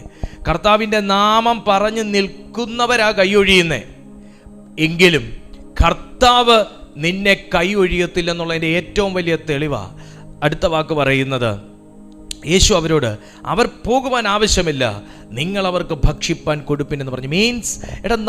കർത്താവിൻ്റെ നാമം പറഞ്ഞു നിൽക്കുന്നവരാ കൈയൊഴിയുന്നേ, എങ്കിലും കർത്താവ് നിന്നെ കൈ ഒഴിയത്തില്ലെന്നുള്ളതിൻ്റെ ഏറ്റവും വലിയ തെളിവാ അടുത്ത വാക്ക് പറയുന്നത്. യേശു അവരോട്, അവർ പോകുവാൻ ആവശ്യമില്ല, നിങ്ങൾ അവർക്ക് ഭക്ഷിപ്പാൻ കൊടുപ്പിൻ എന്ന് പറഞ്ഞു. മീൻസ്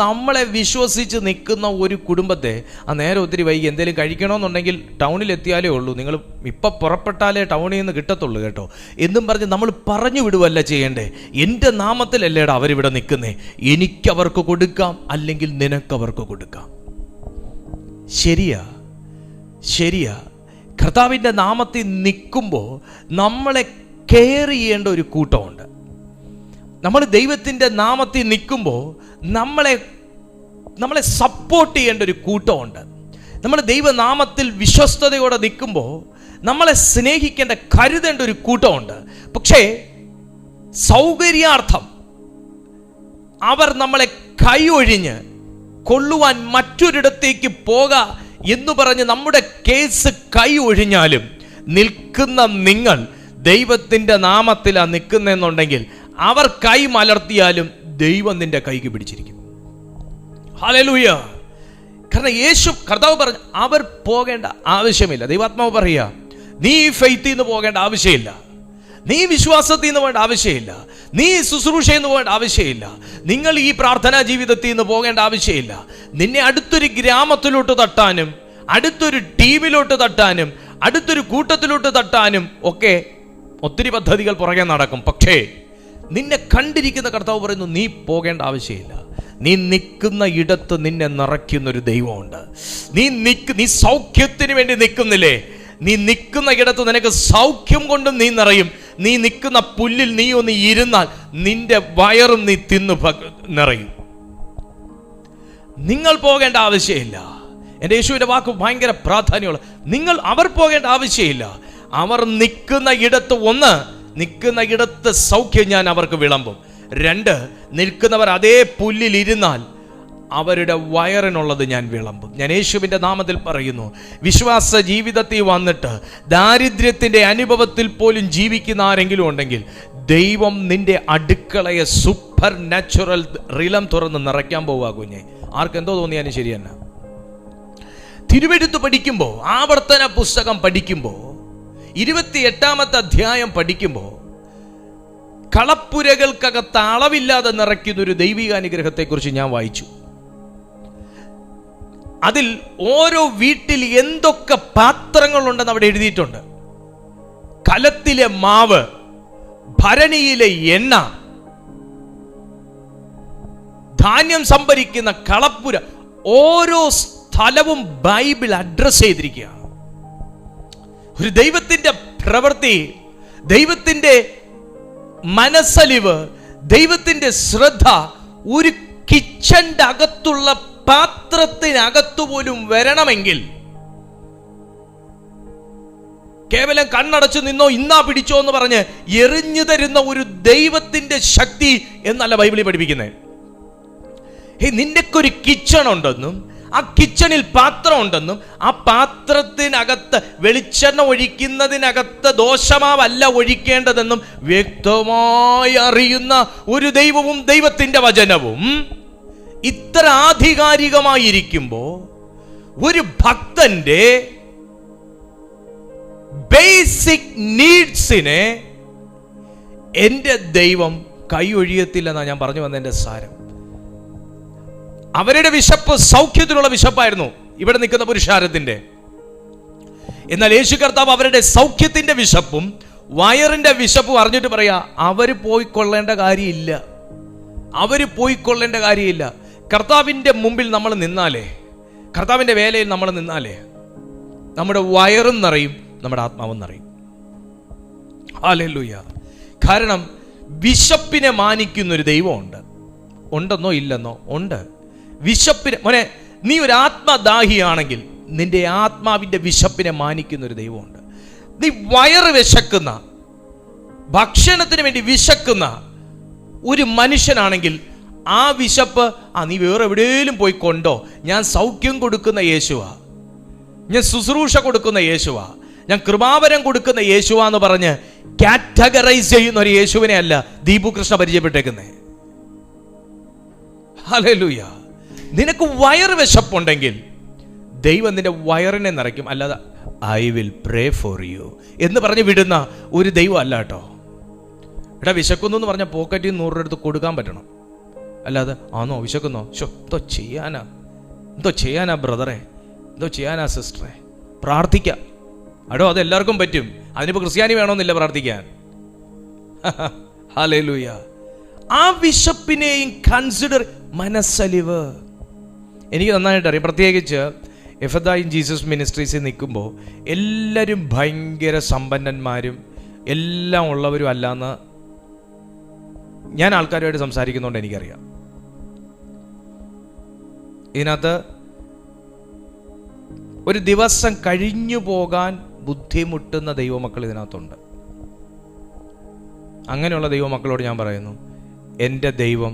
നമ്മളെ വിശ്വസിച്ച് നിൽക്കുന്ന ഒരു കുടുംബത്തെ നേരെ ഒത്തിരി വൈകി എന്തെങ്കിലും കഴിക്കണമെന്നുണ്ടെങ്കിൽ ടൗണിൽ എത്തിയാലേ ഉള്ളൂ, നിങ്ങൾ ഇപ്പം പുറപ്പെട്ടാലേ ടൗണിൽ നിന്ന് കിട്ടത്തുള്ളൂ കേട്ടോ എന്നും പറഞ്ഞ് നമ്മൾ പറഞ്ഞു വിടുവല്ല ചെയ്യണ്ടേ. എൻ്റെ നാമത്തിലല്ലേടാ അവരിവിടെ നിൽക്കുന്നേ, എനിക്കവർക്ക് കൊടുക്കാം, അല്ലെങ്കിൽ നിനക്കവർക്ക് കൊടുക്കാം. ശരിയാ. കർത്താവിൻ്റെ നാമത്തിൽ നിൽക്കുമ്പോൾ നമ്മളെ കെയർ ചെയ്യേണ്ട ഒരു കൂട്ടമുണ്ട്. നമ്മൾ ദൈവത്തിൻ്റെ നാമത്തിൽ നിൽക്കുമ്പോൾ നമ്മളെ സപ്പോർട്ട് ചെയ്യേണ്ട ഒരു കൂട്ടമുണ്ട്. നമ്മൾ ദൈവനാമത്തിൽ വിശ്വസ്തയോടെ നിൽക്കുമ്പോൾ നമ്മളെ സ്നേഹിക്കേണ്ട, കരുതേണ്ട ഒരു കൂട്ടമുണ്ട്. പക്ഷേ സൗകര്യാർത്ഥം അവർ നമ്മളെ കൈയൊഴിഞ്ഞ് കൊള്ളുവാൻ മറ്റൊരിടത്തേക്ക് പോകാം എന്ന് പറഞ്ഞ് നമ്മുടെ കേസ് കൈ ഒഴിഞ്ഞാലും നിൽക്കുന്ന നിങ്ങൾ ദൈവത്തിൻ്റെ നാമത്തിലാണ് നിൽക്കുന്നതെന്നുണ്ടെങ്കിൽ അവർ കൈ മലർത്തിയാലും ദൈവം നിന്റെ കൈക്ക് പിടിച്ചിരിക്കും. ഹല്ലേലൂയ. കാരണം കർത്താവ് പറഞ്ഞു അവർ പോകേണ്ട ആവശ്യമില്ല. ദൈവാത്മാവ് പറയുക, നീ ഫെയ്ത്തിൽ നിന്ന് പോകേണ്ട ആവശ്യമില്ല, നീ വിശ്വാസത്തിൽ നിന്ന് പോകേണ്ട ആവശ്യമില്ല, നീ ശുശ്രൂഷയിൽ നിന്ന് പോകേണ്ട ആവശ്യമില്ല, നിങ്ങൾ ഈ പ്രാർത്ഥനാ ജീവിതത്തിൽ നിന്ന് പോകേണ്ട ആവശ്യമില്ല. നിന്നെ അടുത്തൊരു ഗ്രാമത്തിലോട്ട് തട്ടാനും, അടുത്തൊരു ടീമിലോട്ട് തട്ടാനും, അടുത്തൊരു കൂട്ടത്തിലോട്ട് തട്ടാനും ഒക്കെ ഒത്തിരി പദ്ധതികൾ പുറകെ നടക്കും. പക്ഷേ നിന്നെ കണ്ടിരിക്കുന്ന കർത്താവ് പറയുന്നു, നീ പോകേണ്ട ആവശ്യമില്ല. നീ നിൽക്കുന്ന ഇടത്ത് നിന്നെ നിറയ്ക്കുന്നൊരു ദൈവമുണ്ട്. നീ സൗഖ്യത്തിന് വേണ്ടി നിൽക്കുന്നില്ലേ? നീ നിൽക്കുന്ന ഇടത്ത് നിനക്ക് സൗഖ്യം കൊണ്ടും നീ നിറയും. നീ നിൽക്കുന്ന പുല്ലിൽ നീ ഒന്ന് ഇരുന്നാൽ നിന്റെ വയറും നീ തിന്നു നിറയും. നിങ്ങൾ പോകേണ്ട ആവശ്യമില്ല. എൻ്റെ യേശുവിൻ്റെ വാക്ക് ഭയങ്കര പ്രാധാന്യമുള്ള. അവർ പോകേണ്ട ആവശ്യമില്ല. അവർ നിൽക്കുന്ന ഇടത്ത്, നിൽക്കുന്ന ഇടത്ത് സൗഖ്യം ഞാൻ അവർക്ക് വിളമ്പും. 2, നിൽക്കുന്നവർ അതേ പുല്ലിൽ ഇരുന്നാൽ അവരുടെ വയറിനുള്ളത് ഞാൻ വിളമ്പും. ഞാൻ യേശുവിൻ്റെ നാമത്തിൽ പറയുന്നു, വിശ്വാസ ജീവിതത്തിൽ വന്നിട്ട് ദാരിദ്ര്യത്തിൻ്റെ അനുഭവത്തിൽ പോലും ജീവിക്കുന്ന ആരെങ്കിലും ഉണ്ടെങ്കിൽ ദൈവം നിന്റെ അടുക്കളയെ സൂപ്പർ നാച്ചുറൽ റിലം തുറന്ന് നിറയ്ക്കാൻ പോവുക കുഞ്ഞെ. ആർക്കെന്തോ തോന്നിയാലും ശരി തന്നെ. തിരുവെഴുത്ത് പഠിക്കുമ്പോൾ, ആവർത്തന പുസ്തകം പഠിക്കുമ്പോൾ, 28-ാമത്തെ അധ്യായം പഠിക്കുമ്പോൾ കളപ്പുരകൾക്കകത്ത് അളവില്ലാതെ നിറയ്ക്കുന്ന ഒരു ദൈവിക അനുഗ്രഹത്തെക്കുറിച്ച് ഞാൻ വായിച്ചു. അതിൽ ഓരോ വീട്ടിൽ എന്തൊക്കെ പാത്രങ്ങളുണ്ടെന്ന് അവിടെ എഴുതിയിട്ടുണ്ട്. കലത്തിലെ മാവ്, ഭരണിയിലെ എണ്ണ, ധാന്യം സംഭരിക്കുന്ന കളപ്പുര, ഓരോ സ്ഥലവും ബൈബിൾ അഡ്രസ് ചെയ്തിരിക്കുകയാണ്. ഒരു ദൈവത്തിന്റെ പ്രവൃത്തി, ദൈവത്തിന്റെ മനസ്സലിവ്, ദൈവത്തിന്റെ ശ്രദ്ധ ഒരു കിച്ചന്റെ അകത്തുള്ള പാത്രത്തിനകത്തു പോലും വരണമെങ്കിൽ കേവലം കണ്ണടച്ചു നിന്നോ ഇന്നാ പിടിച്ചോ എന്ന് പറഞ്ഞ് എറിഞ്ഞു തരുന്ന ഒരു ദൈവത്തിന്റെ ശക്തി എന്നല്ല ബൈബിളിൽ പഠിപ്പിക്കുന്നത്. നിന്റെക്കൊരു കിച്ചൺ ഉണ്ടെന്നും ആ കിച്ചണിൽ പാത്രം ഉണ്ടെന്നും ആ പാത്രത്തിനകത്ത് വെളിച്ചെണ്ണ ഒഴിക്കുന്നതിനകത്ത് ദോശമാവല്ല ഒഴിക്കേണ്ടതെന്നും വ്യക്തമായി അറിയുന്ന ഒരു ദൈവവും ദൈവത്തിന്റെ വചനവും ഇത്ര ആധികാരികമായിരിക്കുമ്പോ ഒരു ഭക്തന്റെ ബേസിക് നീഡ്സിനെ എൻ്റെ ദൈവം കൈ ഒഴിയത്തില്ലെന്നാണ് ഞാൻ പറഞ്ഞു വന്നതിൻ്റെ സാരം. അവരുടെ വിശപ്പ് സൗഖ്യത്തിനുള്ള വിശപ്പായിരുന്നു ഇവിടെ നിൽക്കുന്ന പുരുഷാരത്തിന്റെ. എന്നാൽ യേശു കർത്താവ് അവരുടെ സൗഖ്യത്തിന്റെ വിശപ്പും വയറിന്റെ വിശപ്പും അറിഞ്ഞിട്ട് പറയാ, അവര് പോയിക്കൊള്ളേണ്ട കാര്യമില്ല, അവര് പോയിക്കൊള്ളേണ്ട കാര്യമില്ല. കർത്താവിന്റെ മുമ്പിൽ നമ്മൾ നിന്നാലേ, കർത്താവിന്റെ വേലയിൽ നമ്മൾ നിന്നാലേ നമ്മുടെ വയറും നിറയും, നമ്മുടെ ആത്മാവും നിറയും. ഹല്ലേലൂയ. കാരണം വിശപ്പിനെ മാനിക്കുന്നൊരു ദൈവമുണ്ട്. ഉണ്ടെന്നോ ഇല്ലെന്നോ? ഉണ്ട്. വിശപ്പിനെ, മോനെ, നീ ഒരു ആത്മദാഹിയാണെങ്കിൽ നിന്റെ ആത്മാവിന്റെ വിശപ്പിനെ മാനിക്കുന്ന ഒരു ദൈവമുണ്ട്. നീ വയറ് വിശക്കുന്ന, ഭക്ഷണത്തിന് വേണ്ടി വിശക്കുന്ന ഒരു മനുഷ്യനാണെങ്കിൽ ആ വിശപ്പ്, നീ വേറെ എവിടെയെങ്കിലും പോയി കൊണ്ടോ, ഞാൻ സൗഖ്യം കൊടുക്കുന്ന യേശുവാ, ഞാൻ ശുശ്രൂഷ കൊടുക്കുന്ന യേശുവാ, ഞാൻ കൃപാവരം കൊടുക്കുന്ന യേശുവാ എന്ന് പറഞ്ഞ് കാറ്റഗറൈസ് ചെയ്യുന്ന ഒരു യേശുവിനെ അല്ല ദീപു കൃഷ്ണ പരിചയപ്പെട്ടേക്കുന്നേ. ഹല്ലേലൂയ. നിനക്ക് വയറ് വിശപ്പുണ്ടെങ്കിൽ ദൈവം നിന്റെ വയറിനെ നിറയ്ക്കും. അല്ലാതെ I will pray for you എന്ന് പറഞ്ഞ് വിടുന്ന ഒരു ദൈവം അല്ല കേട്ടോ. എടാ വിശക്കുന്നു എന്ന് പറഞ്ഞാൽ പോക്കറ്റിൽ 100 രൂപ എടുത്ത് കൊടുക്കാൻ പറ്റണം. അല്ലാതെ ആണോ വിശക്കുന്നോ, എന്തോ ചെയ്യാനാ ബ്രദറെ, എന്തോ ചെയ്യാനാ സിസ്റ്ററെ, പ്രാർത്ഥിക്കാം. അടോ അതെല്ലാവർക്കും പറ്റും. അതിനിപ്പോൾ ക്രിസ്ത്യാനി വേണമെന്നില്ല പ്രാർത്ഥിക്കാൻ. ഹല്ലേലൂയ. ആ വിശപ്പിനെയും കൺസിഡർ, മനസ്സലിവ്. എനിക്ക് നന്നായിട്ട് അറിയാം. പ്രത്യേകിച്ച് എഫദ ഇൻ ജീസസ് മിനിസ്ട്രീസിൽ നിൽക്കുമ്പോൾ എല്ലാവരും ഭയങ്കര സമ്പന്നന്മാരും എല്ലാം ഉള്ളവരും അല്ലാന്ന് ഞാൻ ആൾക്കാരുമായിട്ട് സംസാരിക്കുന്നതുകൊണ്ട് എനിക്കറിയാം. ഇതിനകത്ത് ഒരു ദിവസം കഴിഞ്ഞു പോകാൻ ബുദ്ധിമുട്ടുന്ന ദൈവമക്കൾ ഇതിനകത്തുണ്ട്. അങ്ങനെയുള്ള ദൈവമക്കളോട് ഞാൻ പറയുന്നു, എൻ്റെ ദൈവം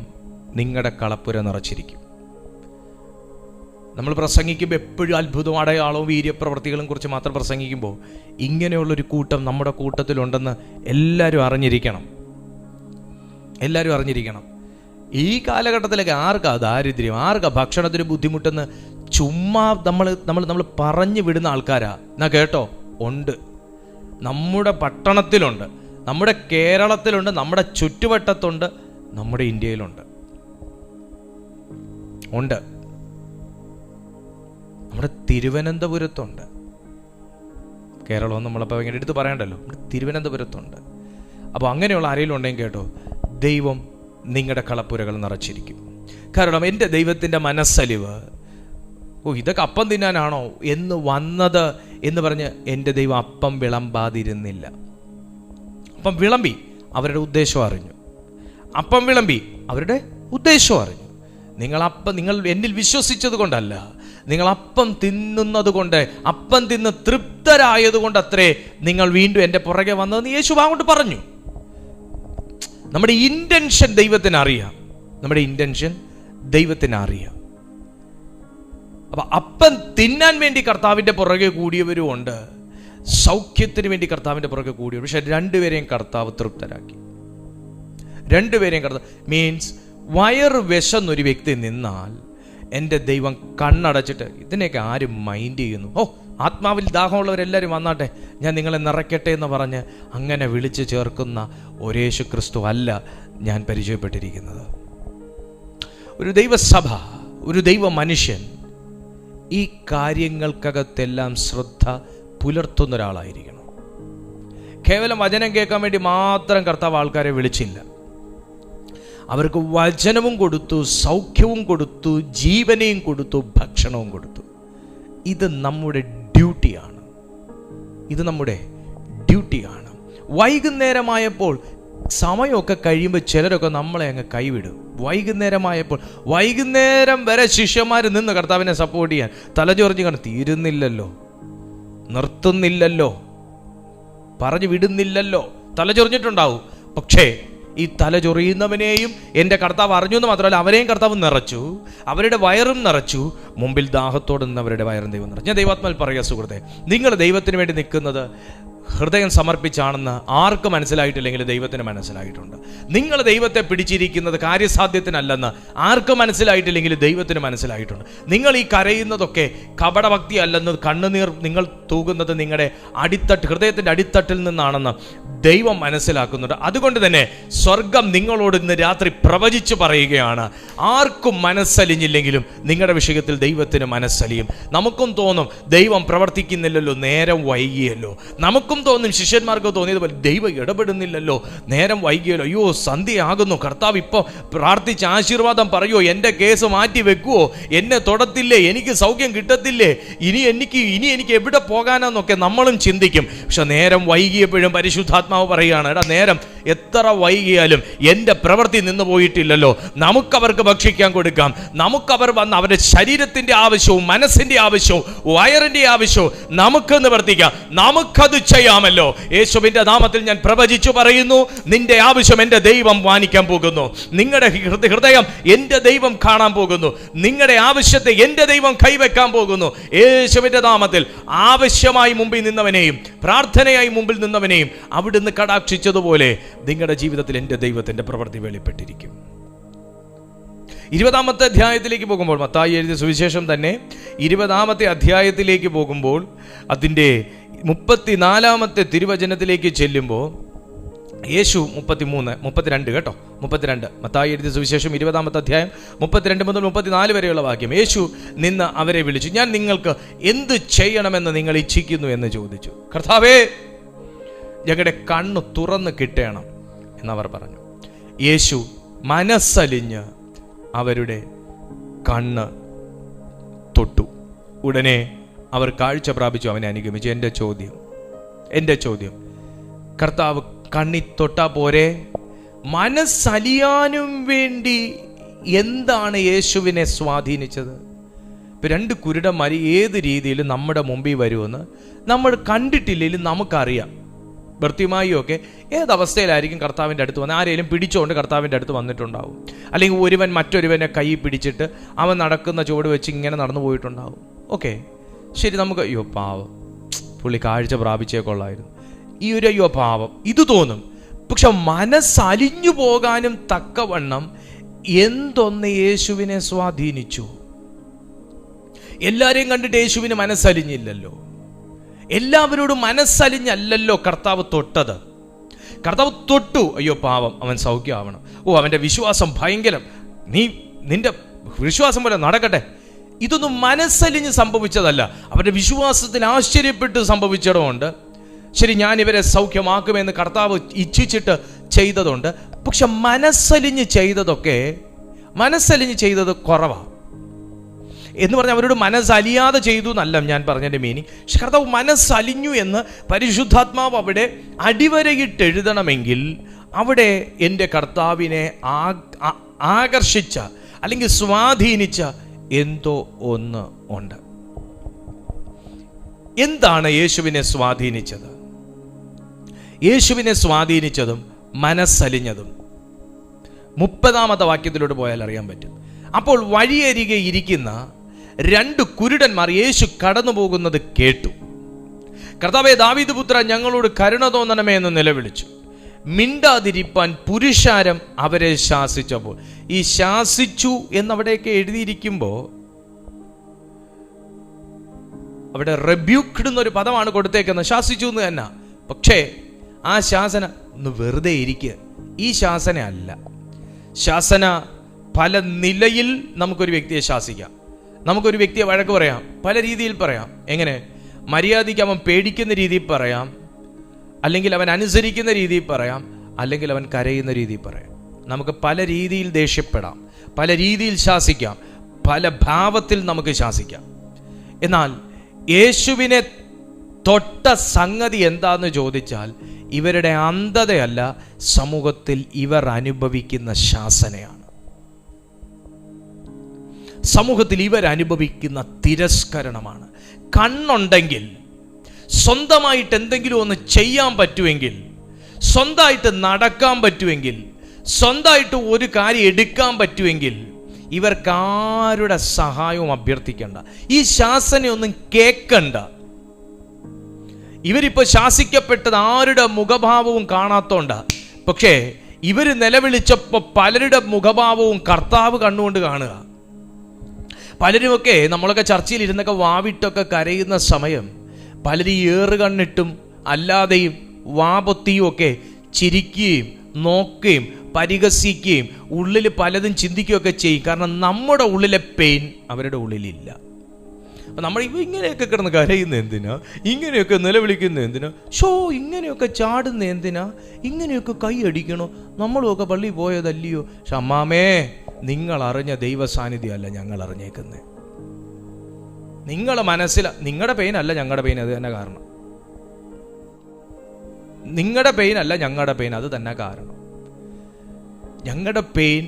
നിങ്ങളുടെ കളപ്പുര നിറച്ചിരിക്കും. നമ്മൾ പ്രസംഗിക്കുമ്പോൾ എപ്പോഴും അത്ഭുതവും അടയാളവും വീര്യപ്രവൃത്തികളും കുറിച്ച് മാത്രം പ്രസംഗിക്കുമ്പോൾ ഇങ്ങനെയുള്ളൊരു കൂട്ടം നമ്മുടെ കൂട്ടത്തിലുണ്ടെന്ന് എല്ലാവരും അറിഞ്ഞിരിക്കണം. എല്ലാവരും അറിഞ്ഞിരിക്കണം. ഈ കാലഘട്ടത്തിലൊക്കെ ആർക്കാ ദാരിദ്ര്യം, ആർക്കാ ഭക്ഷണത്തിന് ബുദ്ധിമുട്ടെന്ന് ചുമ്മാ നമ്മൾ പറഞ്ഞു വിടുന്ന ആൾക്കാരാ. എന്നാ കേട്ടോ, ഉണ്ട്. നമ്മുടെ പട്ടണത്തിലുണ്ട്, നമ്മുടെ കേരളത്തിലുണ്ട്, നമ്മുടെ ചുറ്റുവട്ടത്തുണ്ട്, നമ്മുടെ ഇന്ത്യയിലുണ്ട്, ഉണ്ട്. നമ്മുടെ തിരുവനന്തപുരത്തുണ്ട്. കേരളം നമ്മളപ്പോൾ ഇങ്ങനെ എടുത്ത് പറയണ്ടല്ലോ, തിരുവനന്തപുരത്തുണ്ട്. അപ്പോൾ അങ്ങനെയുള്ള ആരെങ്കിലും ഉണ്ടെങ്കിൽ കേട്ടോ, ദൈവം നിങ്ങളുടെ കളപ്പുരകൾ നിറച്ചിരിക്കും. കാരണം എൻ്റെ ദൈവത്തിൻ്റെ മനസ്സലിവ്, ഇതൊക്കെ അപ്പം തിന്നാനാണോ എന്ന് വന്നത് എന്ന് പറഞ്ഞ് എൻ്റെ ദൈവം അപ്പം വിളമ്പാതിരുന്നില്ല. അപ്പം വിളമ്പി അവരുടെ ഉദ്ദേശം അറിഞ്ഞു. അപ്പം വിളമ്പി അവരുടെ ഉദ്ദേശം അറിഞ്ഞു. നിങ്ങൾ എന്നിൽ വിശ്വസിച്ചത് കൊണ്ടല്ല, നിങ്ങൾ അപ്പം തിന്നുന്നത് കൊണ്ട്, അപ്പം തിന്ന് തൃപ്തരായതുകൊണ്ട് അത്രേ നിങ്ങൾ വീണ്ടും എൻ്റെ പുറകെ വന്നതെന്ന് യേശു അങ്ങോട്ട് പറഞ്ഞു. നമ്മുടെ ഇൻറ്റൻഷൻ ദൈവത്തിന് അറിയാം. നമ്മുടെ ഇൻറ്റൻഷൻ ദൈവത്തിന് അറിയാം. അപ്പൊ അപ്പം തിന്നാൻ വേണ്ടി കർത്താവിൻ്റെ പുറകെ കൂടിയവരും ഉണ്ട്, സൗഖ്യത്തിന് വേണ്ടി കർത്താവിൻ്റെ പുറകെ കൂടിയവർ. പക്ഷെ രണ്ടുപേരെയും കർത്താവ് തൃപ്തരാക്കി. രണ്ടുപേരെയും കർത്താവ് മീൻസ്, വയറ് വിശന്നൊരു വ്യക്തി നിന്നാൽ എൻ്റെ ദൈവം കണ്ണടച്ചിട്ട് ഇതിനെയൊക്കെ ആരും മൈൻഡ് ചെയ്യുന്നു, ആത്മാവിൽ ദാഹമുള്ളവരെല്ലാവരും വന്നാട്ടെ, ഞാൻ നിങ്ങളെ നിറയ്ക്കട്ടെ എന്ന് പറഞ്ഞ് അങ്ങനെ വിളിച്ചു ചേർക്കുന്ന ഒരേശു ക്രിസ്തു അല്ല ഞാൻ പരിചയപ്പെട്ടിരിക്കുന്നത്. ഒരു ദൈവസഭ, ഒരു ദൈവ മനുഷ്യൻ ഈ കാര്യങ്ങൾക്കകത്തെല്ലാം ശ്രദ്ധ പുലർത്തുന്ന ഒരാളായിരിക്കണം. കേവലം വചനം കേൾക്കാൻ വേണ്ടി മാത്രം കർത്താവ് ആൾക്കാരെ വിളിച്ചില്ല. അവർക്ക് വചനവും കൊടുത്തു, സൗഖ്യവും കൊടുത്തു, ജീവനെയും കൊടുത്തു, ഭക്ഷണവും കൊടുത്തു. ഇത് നമ്മുടെ ഡ്യൂട്ടിയാണ്. ഇത് നമ്മുടെ ഡ്യൂട്ടിയാണ്. വൈകുന്നേരമായപ്പോൾ, സമയമൊക്കെ കഴിയുമ്പോൾ ചിലരൊക്കെ നമ്മളെ അങ്ങ് കൈവിടും. വൈകുന്നേരം വരെ ശിഷ്യന്മാർ നിന്ന് കർത്താവിനെ സപ്പോർട്ട് ചെയ്യാൻ തലചൊറിഞ്ഞ് കാണും. തീരുന്നില്ലല്ലോ, നിർത്തുന്നില്ലല്ലോ, പറഞ്ഞു വിടുന്നില്ലല്ലോ, തലചൊറിഞ്ഞിട്ടുണ്ടാവും. പക്ഷേ ഈ തലചൊറിയുന്നവനെയും എൻ്റെ കർത്താവ് അറിഞ്ഞു എന്ന് മാത്രമല്ല, അവരെയും കർത്താവ് നിറച്ചു, അവരുടെ വയറും നിറച്ചു. മുമ്പിൽ ദാഹത്തോടെ നിന്നവരുടെ വയറും ദൈവം നിറച്ചു. ഞാൻ ദൈവാത്മാവിൽ പറയുക സുഹൃത്തെ, നിങ്ങൾ ദൈവത്തിന് വേണ്ടി നിൽക്കുന്നത് ഹൃദയം സമർപ്പിച്ചാണെന്ന് ആർക്ക് മനസ്സിലായിട്ടില്ലെങ്കിൽ ദൈവത്തിന് മനസ്സിലായിട്ടുണ്ട്. നിങ്ങൾ ദൈവത്തെ പിടിച്ചിരിക്കുന്നത് കാര്യസാധ്യത്തിനല്ലെന്ന് ആർക്ക് മനസ്സിലായിട്ടില്ലെങ്കിൽ ദൈവത്തിന് മനസ്സിലായിട്ടുണ്ട്. നിങ്ങൾ ഈ കരയുന്നതൊക്കെ കപടഭക്തി അല്ലെന്ന്, കണ്ണുനീർ നിങ്ങൾ തൂകുന്നത് നിങ്ങളുടെ ഹൃദയത്തിൻ്റെ അടിത്തട്ടിൽ നിന്നാണെന്ന് ദൈവം മനസ്സിലാക്കുന്നുണ്ട്. അതുകൊണ്ട് തന്നെ സ്വർഗം നിങ്ങളോട് ഇന്ന് രാത്രി പ്രവചിച്ചു പറയുകയാണ്, ആർക്കും മനസ്സലിഞ്ഞില്ലെങ്കിലും നിങ്ങളുടെ വിഷയത്തിൽ ദൈവത്തിന് മനസ്സലിയും. നമുക്കും തോന്നും ദൈവം പ്രവർത്തിക്കുന്നില്ലല്ലോ, നേരം വൈകിയല്ലോ. നമുക്കും തോന്നും, ശിഷ്യന്മാർക്ക് തോന്നിയതുപോലെ ദൈവം ഇടപെടുന്നില്ലല്ലോ, നേരം വൈകിയല്ലോ, അയ്യോ സന്ധ്യയാകുന്നു, കർത്താവ് ഇപ്പോൾ പ്രാർത്ഥിച്ച് ആശീർവാദം പറയുമോ, എൻ്റെ കേസ് മാറ്റി വെക്കുവോ, എന്നെ തൊടത്തില്ലേ, എനിക്ക് സൗഖ്യം കിട്ടത്തില്ലേ, ഇനി എനിക്ക് എവിടെ പോകാനാന്നൊക്കെ നമ്മളും ചിന്തിക്കും. പക്ഷെ നേരം വൈകിയപ്പോഴും പരിശുദ്ധാത്മാവ് പറയുകയാണ്, എടാ നേരം എത്ര വൈകിയാലും എൻ്റെ പ്രവൃത്തി നിന്ന് പോയിട്ടില്ലല്ലോ, നമുക്കവർക്ക് ഭക്ഷിക്കാൻ കൊടുക്കാം, നമുക്കവർ വന്ന് അവരുടെ ശരീരത്തിൻ്റെ ആവശ്യവും മനസ്സിൻ്റെ ആവശ്യവും വയറിൻ്റെ ആവശ്യവും നമുക്ക് നിവർത്തിക്കാം, നമുക്കത് ചെയ്യാമല്ലോ. യേശുവിൻ്റെ നാമത്തിൽ ഞാൻ പ്രവചിച്ചു പറയുന്നു, നിന്റെ ആവശ്യം എൻ്റെ ദൈവം വാനിക്കാൻ പോകുന്നു, നിങ്ങളുടെ ഹൃദയം എൻ്റെ ദൈവം കാണാൻ പോകുന്നു, നിങ്ങളുടെ ആവശ്യത്തെ എൻ്റെ ദൈവം കൈവെക്കാൻ പോകുന്നു. യേശുവിൻ്റെ നാമത്തിൽ ആവശ്യമായി മുമ്പിൽ നിന്നവനെയും പ്രാർത്ഥനയായി മുമ്പിൽ നിന്നവനെയും അവിടുന്ന് കടാക്ഷിച്ചതുപോലെ നിങ്ങളുടെ ജീവിതത്തിൽ എൻ്റെ ദൈവത്തിൻ്റെ പ്രവൃത്തി വെളിപ്പെട്ടിരിക്കും. 20-ാമത്തെ അധ്യായത്തിലേക്ക് പോകുമ്പോൾ, മത്തായി എഴുതിയ സുവിശേഷം തന്നെ 20-ാമത്തെ അധ്യായത്തിലേക്ക് പോകുമ്പോൾ അതിൻ്റെ 34-ാമത്തെ തിരുവചനത്തിലേക്ക് ചെല്ലുമ്പോൾ യേശു 32 കേട്ടോ, 32 മത്തായി എഴുതിയ സുവിശേഷം 20-ാമത്തെ അധ്യായം 32 മുതൽ 34 വരെയുള്ള വാക്യം. യേശു നിന്ന് അവരെ വിളിച്ചു, ഞാൻ നിങ്ങൾക്ക് എന്ത് ചെയ്യണമെന്ന് നിങ്ങൾ ഇച്ഛിക്കുന്നു എന്ന് ചോദിച്ചു. കർത്താവേ, ഞങ്ങളുടെ കണ്ണ് തുറന്ന് കിട്ടണം എന്നവർ പറഞ്ഞു. യേശു മനസ്സലിഞ്ഞ് അവരുടെ കണ്ണ് തൊട്ടു. ഉടനെ അവർ കാഴ്ച പ്രാപിച്ചു, അവനെ അനുഗമിച്ചു. എൻ്റെ ചോദ്യം, കർത്താവ് കണ്ണി തൊട്ടാ പോരെ? മനസ്സലിയാനും വേണ്ടി എന്താണ് യേശുവിനെ സ്വാധീനിച്ചത്? ഇപ്പം 2 കുരുടന്മാർ ഏത് രീതിയിൽ നമ്മുടെ മുമ്പിൽ വരുമെന്ന് നമ്മൾ കണ്ടിട്ടില്ലെങ്കിലും നമുക്കറിയാം. ഭർത്തിമായിയൊക്കെ ഏതവസ്ഥയിലായിരിക്കും കർത്താവിൻ്റെ അടുത്ത് വന്ന്, ആരെങ്കിലും പിടിച്ചുകൊണ്ട് കർത്താവിൻ്റെ അടുത്ത് വന്നിട്ടുണ്ടാവും, അല്ലെങ്കിൽ ഒരുവൻ മറ്റൊരുവനെ കൈ പിടിച്ചിട്ട് അവൻ നടക്കുന്ന ചുവട് വെച്ച് ഇങ്ങനെ നടന്നു പോയിട്ടുണ്ടാവും. ഓക്കെ, ശരി, നമുക്ക് അയ്യോ പാവം, പുള്ളി കാഴ്ച പ്രാപിച്ചേ കൊള്ളായിരുന്നു, ഈ ഒരു അയ്യോ പാവം ഇത് തോന്നും. പക്ഷെ മനസ്സലിഞ്ഞു പോകാനും തക്കവണ്ണം എന്തൊന്ന് യേശുവിനെ സ്വാധീനിച്ചു. എല്ലാവരെയും കണ്ടിട്ട് യേശുവിന് മനസ്സലിഞ്ഞില്ലല്ലോ. എല്ലാവരോടും മനസ്സലിഞ്ഞല്ലല്ലോ കർത്താവ് തൊട്ടത്. കർത്താവ് തൊട്ടു, അയ്യോ പാവം, അവൻ സൗഖ്യമാവണം, ഓ അവൻ്റെ വിശ്വാസം ഭയങ്കരം, നിന്റെ വിശ്വാസം പോലെ നടക്കട്ടെ. ഇതൊന്നും മനസ്സലിഞ്ഞ് സംഭവിച്ചതല്ല, അവരുടെ വിശ്വാസത്തിൽ ആശ്ചര്യപ്പെട്ട് സംഭവിച്ചതുകൊണ്ട് ശരി ഞാൻ ഇവരെ സൗഖ്യമാക്കുമെന്ന് കർത്താവ് ഇച്ഛിച്ചിട്ട് ചെയ്തതുണ്ട്. പക്ഷെ മനസ്സലിഞ്ഞ് ചെയ്തത് കുറവാണ് എന്ന് പറഞ്ഞാൽ അവരോട് മനസ്സലിയാതെ ചെയ്തു എന്നല്ല ഞാൻ പറഞ്ഞതിൻ്റെ മീനിങ്. പക്ഷെ കർത്താവ് മനസ്സലിഞ്ഞു എന്ന് പരിശുദ്ധാത്മാവ് അവിടെ അടിവരയിട്ട് എഴുതണമെങ്കിൽ അവിടെ എൻ്റെ കർത്താവിനെ ആകർഷിച്ച അല്ലെങ്കിൽ സ്വാധീനിച്ച എന്തോ ഒന്ന് ഉണ്ട്. എന്താണ് യേശുവിനെ സ്വാധീനിച്ചത്? യേശുവിനെ സ്വാധീനിച്ചതും മനസ്സലിഞ്ഞതും 30-ാമത്തെ വാക്യത്തിലോട്ട് പോയാൽ അറിയാൻ പറ്റും. അപ്പോൾ വഴിയരികെ ഇരിക്കുന്ന 2 കുരുടന്മാർ യേശു കടന്നു പോകുന്നത് കേട്ടു. കർത്താവേ, ദാവീദ് പുത്ര, ഞങ്ങളോട് കരുണ തോന്നണമേ എന്ന് നിലവിളിച്ചു. മിണ്ടാതിരിപ്പാൻ പുരുഷാരം അവരെ ശാസിച്ചപ്പോൾ, ഈ ശാസിച്ചു എന്നവിടെയൊക്കെ എഴുതിയിരിക്കുമ്പോൾ അവിടെ റെബ്യൂക്ക്ഡ് എന്നൊരു പദമാണ് കൊടുത്തേക്കുന്നത്, ശാസിച്ചു എന്ന് തന്നെ. പക്ഷേ ആ ശാസന ഒന്ന് വെറുതെ ഇരിക്കുക. ഈ ശാസന അല്ല. ശാസന പല നിലയിൽ നമുക്കൊരു വ്യക്തിയെ ശാസിക്കാം. നമുക്കൊരു വ്യക്തിയെ വഴക്ക് പറയാം, പല രീതിയിൽ പറയാം. എങ്ങനെ? മര്യാദയ്ക്ക് അവൻ പേടിക്കുന്ന രീതിയിൽ പറയാം, അല്ലെങ്കിൽ അവൻ അനുസരിക്കുന്ന രീതിയിൽ പറയാം, അല്ലെങ്കിൽ അവൻ കരയുന്ന രീതിയിൽ പറയാം. നമുക്ക് പല രീതിയിൽ ദേഷ്യപ്പെടാം, പല രീതിയിൽ ശാസിക്കാം, പല ഭാവത്തിൽ നമുക്ക് ശാസിക്കാം. എന്നാൽ യേശുവിനെ തൊട്ട സംഗതി എന്താന്ന് ചോദിച്ചാൽ ഇവരുടെ അന്ധതയല്ല, സമൂഹത്തിൽ ഇവർ അനുഭവിക്കുന്ന ശാസനയാണ്. സമൂഹത്തിൽ ഇവരനുഭവിക്കുന്ന തിരസ്കരണമാണ്. കണ്ണുണ്ടെങ്കിൽ, സ്വന്തമായിട്ട് എന്തെങ്കിലും ഒന്ന് ചെയ്യാൻ പറ്റുമെങ്കിൽ, സ്വന്തമായിട്ട് നടക്കാൻ പറ്റുമെങ്കിൽ, സ്വന്തമായിട്ട് ഒരു കാര്യം എടുക്കാൻ പറ്റുമെങ്കിൽ ഇവർക്കാരുടെ സഹായവും അഭ്യർത്ഥിക്കണ്ട, ഈ ശാസനയൊന്നും കേൾക്കണ്ട. ഇവരിപ്പോൾ ശാസിക്കപ്പെട്ടത് ആരുടെ മുഖഭാവവും കാണാത്തോണ്ട. പക്ഷേ ഇവർ നിലവിളിച്ചപ്പോൾ പലരുടെ മുഖഭാവവും കർത്താവ് കണ്ണുകൊണ്ട് കാണുക. പലരുമൊക്കെ നമ്മളൊക്കെ ചർച്ചയിൽ ഇരുന്നൊക്കെ വാവിട്ടൊക്കെ കരയുന്ന സമയം പലരും ഏറുകണ്ണിട്ടും അല്ലാതെയും വാപൊത്തിയും ഒക്കെ ചിരിക്കുകയും നോക്കുകയും പരിഹസിക്കുകയും ഉള്ളിൽ പലതും ചിന്തിക്കുകയൊക്കെ ചെയ്യും. കാരണം നമ്മുടെ ഉള്ളിലെ പെയിൻ അവരുടെ ഉള്ളിലില്ല. അപ്പം നമ്മൾ ഇങ്ങനെയൊക്കെ കിടന്ന് കരയുന്ന എന്തിനാ, ഇങ്ങനെയൊക്കെ നിലവിളിക്കുന്ന എന്തിനാ, ഇങ്ങനെയൊക്കെ ചാടുന്ന എന്തിനാ, ഇങ്ങനെയൊക്കെ കൈ അടിക്കണോ, നമ്മളുമൊക്കെ പള്ളിയിൽ പോയതല്ലയോ. പക്ഷെ അമ്മാമേ, നിങ്ങൾ അറിഞ്ഞ ദൈവ സാന്നിധ്യമല്ല ഞങ്ങൾ അറിഞ്ഞേക്കുന്നത്. നിങ്ങളെ മനസ്സിൽ നിങ്ങളുടെ പെയിൻ അല്ല ഞങ്ങളുടെ പെയിൻ, അത് തന്നെ കാരണം. നിങ്ങളുടെ പെയിൻ അല്ല ഞങ്ങളുടെ പെയിൻ, അത് തന്നെ കാരണം. ഞങ്ങളുടെ പെയിൻ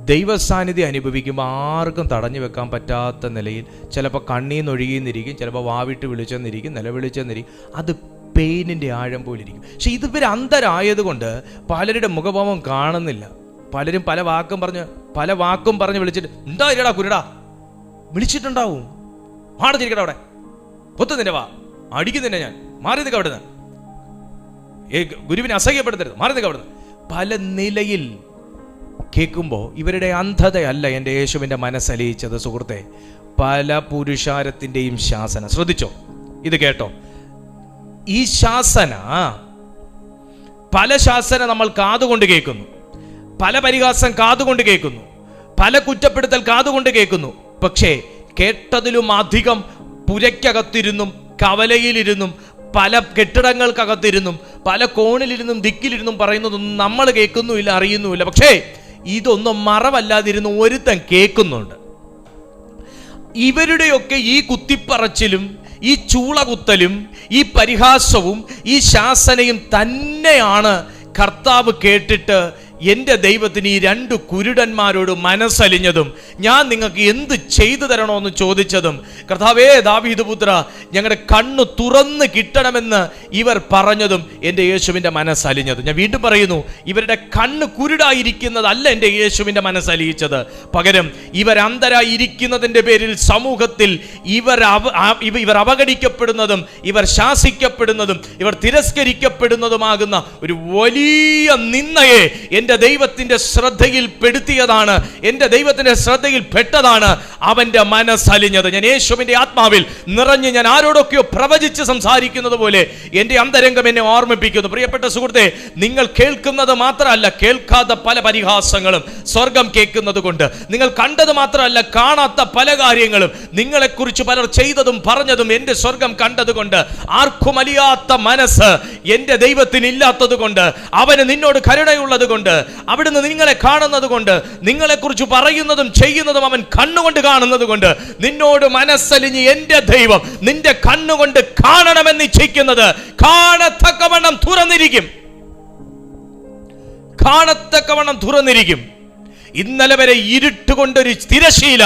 ദൈവസാന്നിധ്യം അനുഭവിക്കുമ്പോൾ ആർക്കും തടഞ്ഞു വെക്കാൻ പറ്റാത്ത നിലയിൽ ചിലപ്പോൾ കണ്ണീന്നൊഴുകിയെന്നിരിക്കും, ചിലപ്പോൾ വാവിട്ട് വിളിച്ചെന്നിരിക്കും, നിലവിളിച്ചെന്നിരിക്കും. അത് പെയിനിൻ്റെ ആഴം പോലിരിക്കും. പക്ഷെ ഇതിവർ അന്ധരായതുകൊണ്ട് പലരുടെ മുഖഭാവം കാണുന്നില്ല. പലരും പല വാക്കും പറഞ്ഞ് വിളിച്ചിട്ട് എന്താ ഇല്ലടാ കുരുടാ വിളിച്ചിട്ടുണ്ടാവും. മാടത്തിരിക്കട്ടെ, അവിടെ പൊത്തുന്നില്ല, വാ അടിക്കുന്നില്ല, ഞാൻ മാറി നിൽക്കുക അവിടുന്ന്, ഗുരുവിനെ അസഹ്യപ്പെടുത്തരുത്, മാറി നിൽക്കുക അവിടുന്ന്. പല നിലയിൽ കേൾക്കുമ്പോൾ ഇവരുടെ അന്ധതയല്ല എൻ്റെ യേശുവിൻ്റെ മനസ്സലിയിച്ചത്. സുഹൃത്തെ, പല പുരുഷാരത്തിൻ്റെയും ശാസന. ശ്രദ്ധിച്ചോ, ഇത് കേട്ടോ. ഈ ശാസന, പല ശാസന നമ്മൾ കാതുകൊണ്ട് കേൾക്കുന്നു, പല പരിഹാസം കാതുകൊണ്ട് കേൾക്കുന്നു, പല കുറ്റപ്പെടുത്തൽ കാതുകൊണ്ട് കേൾക്കുന്നു. പക്ഷേ കേട്ടതിലും അധികം പുരയ്ക്കകത്തിരുന്നും കവലയിലിരുന്നും പല കെട്ടിടങ്ങൾക്കകത്തിരുന്നും പല കോണിലിരുന്നും ദിക്കിലിരുന്നും പറയുന്നതൊന്നും നമ്മൾ കേൾക്കുന്നുമില്ല, അറിയുന്നുമില്ല. പക്ഷേ ഇതൊന്നും മറവല്ലാതിരുന്ന് ഒരുത്തൻ കേൾക്കുന്നുണ്ട്. ഇവരുടെയൊക്കെ ഈ കുത്തിപ്പറച്ചിലും ഈ ചൂളകുത്തലും ഈ പരിഹാസവും ഈ ശാസനയും തന്നെയാണ് കർത്താവ് കേട്ടിട്ട് എൻ്റെ ദൈവത്തിന് ഈ 2 കുരുടന്മാരോട് മനസ്സലിഞ്ഞതും ഞാൻ നിങ്ങൾക്ക് എന്ത് ചെയ്തു തരണമെന്ന് ചോദിച്ചതും. കർത്താവേ, ദാവീദ് പുത്ര, ഞങ്ങളുടെ കണ്ണ് തുറന്ന് കിട്ടണമെന്ന് ഇവർ പറഞ്ഞതും എൻ്റെ യേശുവിൻ്റെ മനസ്സലിഞ്ഞതും. ഞാൻ വീണ്ടും പറയുന്നു, ഇവരുടെ കണ്ണ് കുരുടായിരിക്കുന്നതല്ല എൻ്റെ യേശുവിൻ്റെ മനസ്സലിയിച്ചത്. പകരം ഇവർ അന്ധരായിരിക്കുന്നതിൻ്റെ പേരിൽ സമൂഹത്തിൽ ഇവർ അവഗണിക്കപ്പെടുന്നതും ഇവർ ശാസിക്കപ്പെടുന്നതും ഇവർ തിരസ്കരിക്കപ്പെടുന്നതുമാകുന്ന ഒരു വലിയ നിന്ദയെ എൻ്റെ എൻ്റെ ദൈവത്തിൻ്റെ ശ്രദ്ധയിൽ പെടുത്തിയതാണ്, എൻ്റെ ദൈവത്തിൻ്റെ ശ്രദ്ധയിൽ പെട്ടതാണ് അവൻ്റെ മനസ്സലിഞ്ഞത്. ഞാൻ യേശുവിൻ്റെ ആത്മാവിൽ നിറഞ്ഞ് ഞാൻ ആരോടൊക്കെയോ പ്രവചിച്ച് സംസാരിക്കുന്നത് പോലെ എൻ്റെ അന്തരംഗം എന്നെ ഓർമ്മിപ്പിക്കുന്നു. പ്രിയപ്പെട്ട സുഹൃത്തെ, നിങ്ങൾ കേൾക്കുന്നത് മാത്രമല്ല, കേൾക്കാത്ത പല പരിഹാസങ്ങളും സ്വർഗം കേൾക്കുന്നത് കൊണ്ട്, നിങ്ങൾ കണ്ടത് മാത്രമല്ല, കാണാത്ത പല കാര്യങ്ങളും നിങ്ങളെക്കുറിച്ച് പലർ ചെയ്തതും പറഞ്ഞതും എൻ്റെ സ്വർഗം കണ്ടതുകൊണ്ട്, ആർക്കും അലിയാത്ത മനസ്സ് എൻ്റെ ദൈവത്തിന് ഇല്ലാത്തത് കൊണ്ട്, അവന് നിന്നോട് കരുണയുള്ളത് കൊണ്ട്, അവിടുന്ന് നിങ്ങളെ കാണുന്നത് കൊണ്ട്, നിങ്ങളെക്കുറിച്ച് പറയുന്നതും ചെയ്യുന്നതും അവൻ കണ്ണുകൊണ്ട് കാണുന്നത് കൊണ്ട്, നിന്നോട് മനസ്സലിഞ്ഞ് എൻ്റെ ദൈവം നിന്റെ കണ്ണുകൊണ്ട് കാണണമെന്ന് ഇച്ഛിക്കുന്നത് കാണത്തക്കവണ്ണം തുറന്നിരിക്കും. കാണത്തക്കവണ്ണം തുറന്നിരിക്കും. ഇന്നലെ വരെ ഇരുട്ടുകൊണ്ടൊരു തിരശീല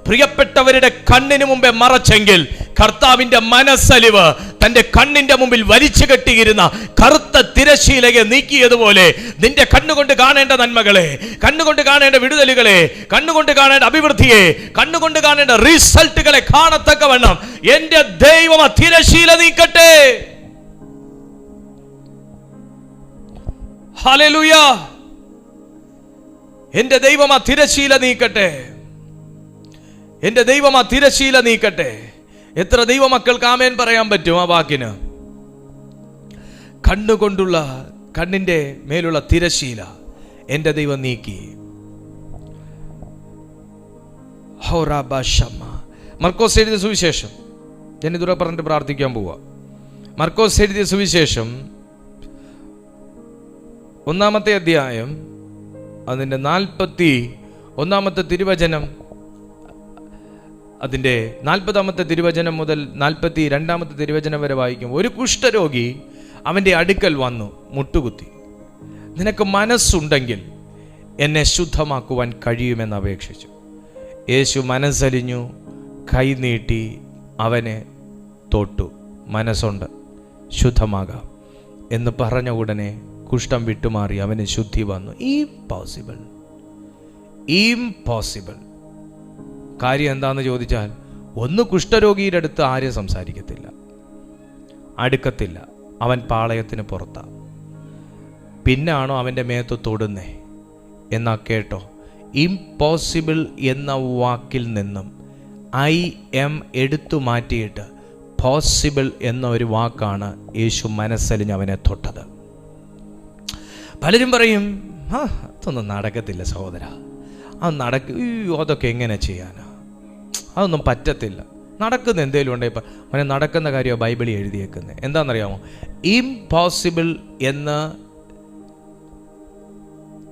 പ്രിയപ്പെട്ടവരുടെ കണ്ണിന് മുമ്പേ മറച്ചെങ്കിൽ, കർത്താവിന്റെ മനസ്സലിവ് തന്റെ കണ്ണിന്റെ മുമ്പിൽ വലിച്ചു കെട്ടിയിരുന്ന കറുത്ത തിരശീലയെ നീക്കിയതുപോലെ നിന്റെ കണ്ണുകൊണ്ട് കാണേണ്ട നന്മകളെ, കണ്ണുകൊണ്ട് കാണേണ്ട വിടുതലുകളെ, കണ്ണുകൊണ്ട് കാണേണ്ട അഭിവൃദ്ധിയെ, കണ്ണുകൊണ്ട് കാണേണ്ട റിസൾട്ടുകളെ കാണത്തക്കവണ്ണം എന്റെ ദൈവം ആ തിരശീല നീക്കട്ടെ. ഹല്ലേലൂയ! എന്റെ ദൈവം ആ തിരശീല നീക്കട്ടെ. എന്റെ ദൈവം ആ തിരശീല നീക്കട്ടെ. എത്ര ദൈവമക്കൾക്ക് ആമേൻ പറയാൻ പറ്റും ആ വാക്കിന്? കണ്ണുകൊണ്ടുള്ള, കണ്ണിന്റെ മേലുള്ള തിരശീല എന്റെ ദൈവം നീക്കി. മർക്കോസ് എഴുതിയ സുവിശേഷം, ഞാൻ ഇതുവരെ പറഞ്ഞിട്ട് പ്രാർത്ഥിക്കാൻ പോവാ. മർക്കോസ് എഴുതിയ സുവിശേഷം 1-ാമത്തെ അധ്യായം അതിൻ്റെ 41-ാമത്തെ തിരുവചനം, അതിൻ്റെ 40-ാമത്തെ തിരുവചനം മുതൽ 42-ാമത്തെ തിരുവചനം വരെ വായിക്കും. ഒരു കുഷ്ഠരോഗി അവൻ്റെ അടുക്കൽ വന്നു മുട്ടുകുത്തി, നിനക്ക് മനസ്സുണ്ടെങ്കിൽ എന്നെ ശുദ്ധമാക്കുവാൻ കഴിയുമെന്ന് അപേക്ഷിച്ചു. യേശു മനസ്സലിഞ്ഞു, കൈനീട്ടി അവനെ തൊട്ടു. മനസ്സുണ്ട്, ശുദ്ധമാകാം എന്ന് പറഞ്ഞ ഉടനെ കുഷ്ഠം വിട്ടുമാറി, അവന് ശുദ്ധി വന്നു. Impossible, impossible. കാര്യം എന്താണെന്ന് ചോദിച്ചാൽ, ഒന്ന് കുഷ്ഠരോഗിയുടെ അടുത്ത് ആരും സംസാരിക്കത്തില്ല, അടുക്കത്തില്ല. അവൻ പാളയത്തിന് പുറത്താ. പിന്നാണോ അവൻ്റെ മേത്ത് തൊടുന്നേ? എന്നാ കേട്ടോ, ഇംപോസിബിൾ എന്ന വാക്കിൽ നിന്നും IM എടുത്തു മാറ്റിയിട്ട് പോസിബിൾ എന്ന ഒരു വാക്കാണ് യേശു മനസ്സലിഞ്ഞ് അവനെ തൊട്ടത്. പലരും പറയും, അതൊന്നും നടക്കത്തില്ല സഹോദര, അതൊക്കെ എങ്ങനെ ചെയ്യാനാ, അതൊന്നും പറ്റത്തില്ല. നടക്കുന്ന എന്തേലും ഉണ്ടേ ഇപ്പം അവനെ നടക്കുന്ന കാര്യമാണ് ബൈബിളിൽ എഴുതിയേക്കുന്നത്. എന്താണെന്നറിയാമോ? ഇംപോസിബിൾ എന്ന്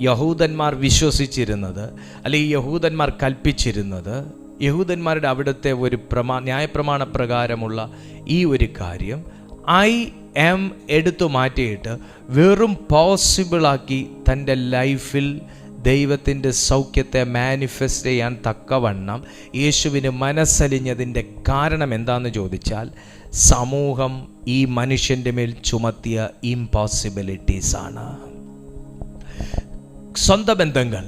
യഹൂദന്മാർ വിശ്വസിച്ചിരുന്നത്, അല്ലെങ്കിൽ യഹൂദന്മാർ കൽപ്പിച്ചിരുന്നത്, യഹൂദന്മാരുടെ അവിടുത്തെ ഒരു ന്യായപ്രമാണ പ്രകാരമുള്ള ഈ ഒരു കാര്യം IM എടുത്തു മാറ്റിയിട്ട് വെറും പോസിബിളാക്കി തൻ്റെ ലൈഫിൽ ദൈവത്തിൻ്റെ സൗഖ്യത്തെ മാനിഫെസ്റ്റ് ചെയ്യാൻ തക്കവണ്ണം യേശുവിന് മനസ്സലിഞ്ഞതിൻ്റെ കാരണം എന്താണെന്ന് ചോദിച്ചാൽ, സമൂഹം ഈ മനുഷ്യൻ്റെ മേൽ ചുമത്തിയ ഇംപോസിബിലിറ്റീസാണ്. സ്വന്തം ബന്ധങ്ങൾ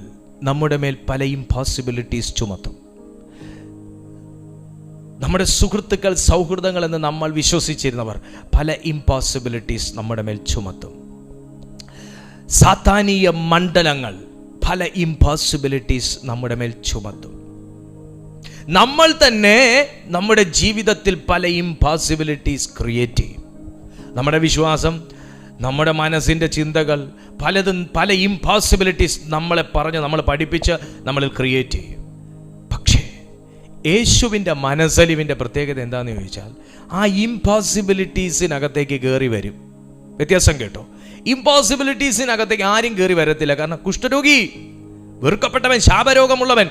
നമ്മുടെ മേൽ പല ഇംപോസിബിലിറ്റീസ് ചുമത്തും. നമ്മുടെ സുഹൃത്തുക്കൾ, സൗഹൃദങ്ങൾ എന്ന് നമ്മൾ വിശ്വസിച്ചിരുന്നവർ പല ഇംപോസിബിലിറ്റീസ് നമ്മുടെ മേൽ ചുമത്തും. സാത്താനീയ മണ്ഡലങ്ങൾ പല ഇംപോസിബിലിറ്റീസ് നമ്മുടെ മേൽ ചുമത്തും. നമ്മൾ തന്നെ നമ്മുടെ ജീവിതത്തിൽ പല ഇംപോസിബിലിറ്റീസ് ക്രിയേറ്റ് ചെയ്യും. നമ്മുടെ വിശ്വാസം, നമ്മുടെ മനസ്സിൻ്റെ ചിന്തകൾ പലതും പല ഇംപോസിബിലിറ്റീസ് നമ്മൾ പഠിപ്പിച്ച് നമ്മളിൽ ക്രിയേറ്റ് ചെയ്യും. പക്ഷേ യേശുവിൻ്റെ മനസ്സലിവിൻ്റെ പ്രത്യേകത എന്താണെന്ന് ചോദിച്ചാൽ, ആ ഇംപോസിബിലിറ്റീസിനകത്തേക്ക് കയറി വരും. വ്യത്യാസം കേട്ടോ, ഇംപോസിബിലിറ്റീസിനകത്തേക്ക് ആരും കയറി വരത്തില്ല. കാരണം കുഷ്ഠരോഗി, വെറുക്കപ്പെട്ടവൻ, ശാപരോഗമുള്ളവൻ,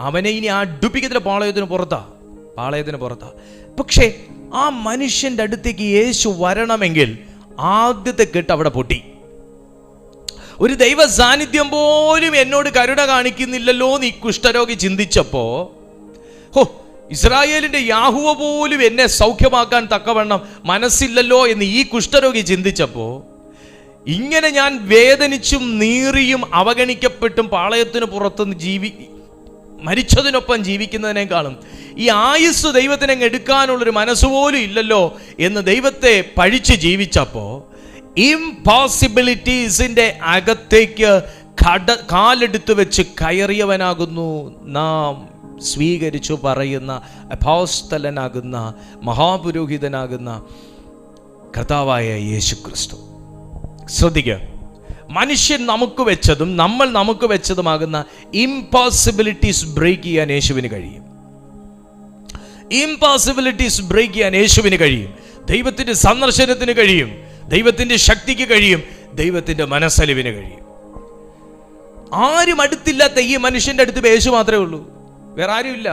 അവനെ ഇനി അടുപ്പിക്കത്തില്ല, പാളയത്തിന് പുറത്താ. പക്ഷേ ആ മനുഷ്യൻ്റെ അടുത്തേക്ക് യേശു വരണമെങ്കിൽ ആദ്യത്തെ കെട്ട് അവിടെ പൊട്ടി. ഒരു ദൈവ സാന്നിധ്യം പോലും എന്നോട് കരുണ കാണിക്കുന്നില്ലല്ലോ എന്ന് ഈ കുഷ്ഠരോഗി ചിന്തിച്ചപ്പോ, ഇസ്രായേലിന്റെ യാഹുവ പോലും എന്നെ സൗഖ്യമാക്കാൻ തക്കവണ്ണം മനസ്സില്ലല്ലോ എന്ന് ഈ കുഷ്ഠരോഗി ചിന്തിച്ചപ്പോ, ഇങ്ങനെ ഞാൻ വേദനിച്ചും നീറിയും അവഗണിക്കപ്പെട്ടും പാളയത്തിന് പുറത്ത് മരിച്ചതിനൊപ്പം ജീവിക്കുന്നതിനേക്കാളും ഈ ആയുസ് ദൈവത്തിനെ എടുക്കാനുള്ളൊരു മനസ്സുപോലും ഇല്ലല്ലോ എന്ന് ദൈവത്തെ പഴിച്ച് ജീവിച്ചപ്പോൾ, ഇംപോസിബിലിറ്റീസിൻ്റെ അകത്തേക്ക് കാലെടുത്ത് വെച്ച് കയറിയവനാകുന്നു നാം സ്വീകരിച്ചു പറയുന്ന അപ്പോസ്തലനാകുന്ന മഹാപുരോഹിതനാകുന്ന കർത്താവായ യേശു ക്രിസ്തു. ശ്രദ്ധിക്കുക, മനുഷ്യൻ നമുക്ക് വെച്ചതും നമ്മൾ നമുക്ക് വെച്ചതുമാകുന്ന ഇംപോസിബിലിറ്റീസ് ബ്രേക്ക് ചെയ്യാൻ യേശുവിന് കഴിയും. ഇംപോസിബിലിറ്റീസ് ബ്രേക്ക് ചെയ്യാൻ യേശുവിന് കഴിയും. ദൈവത്തിൻ്റെ സന്ദർശനത്തിന് കഴിയും, ദൈവത്തിൻ്റെ ശക്തിക്ക് കഴിയും, ദൈവത്തിൻ്റെ മനസ്സലിവിന് കഴിയും. ആരും അടുത്തില്ലാത്ത ഈ മനുഷ്യൻ്റെ അടുത്ത് യേശു മാത്രമേ ഉള്ളൂ, വേറെ ആരും ഇല്ല.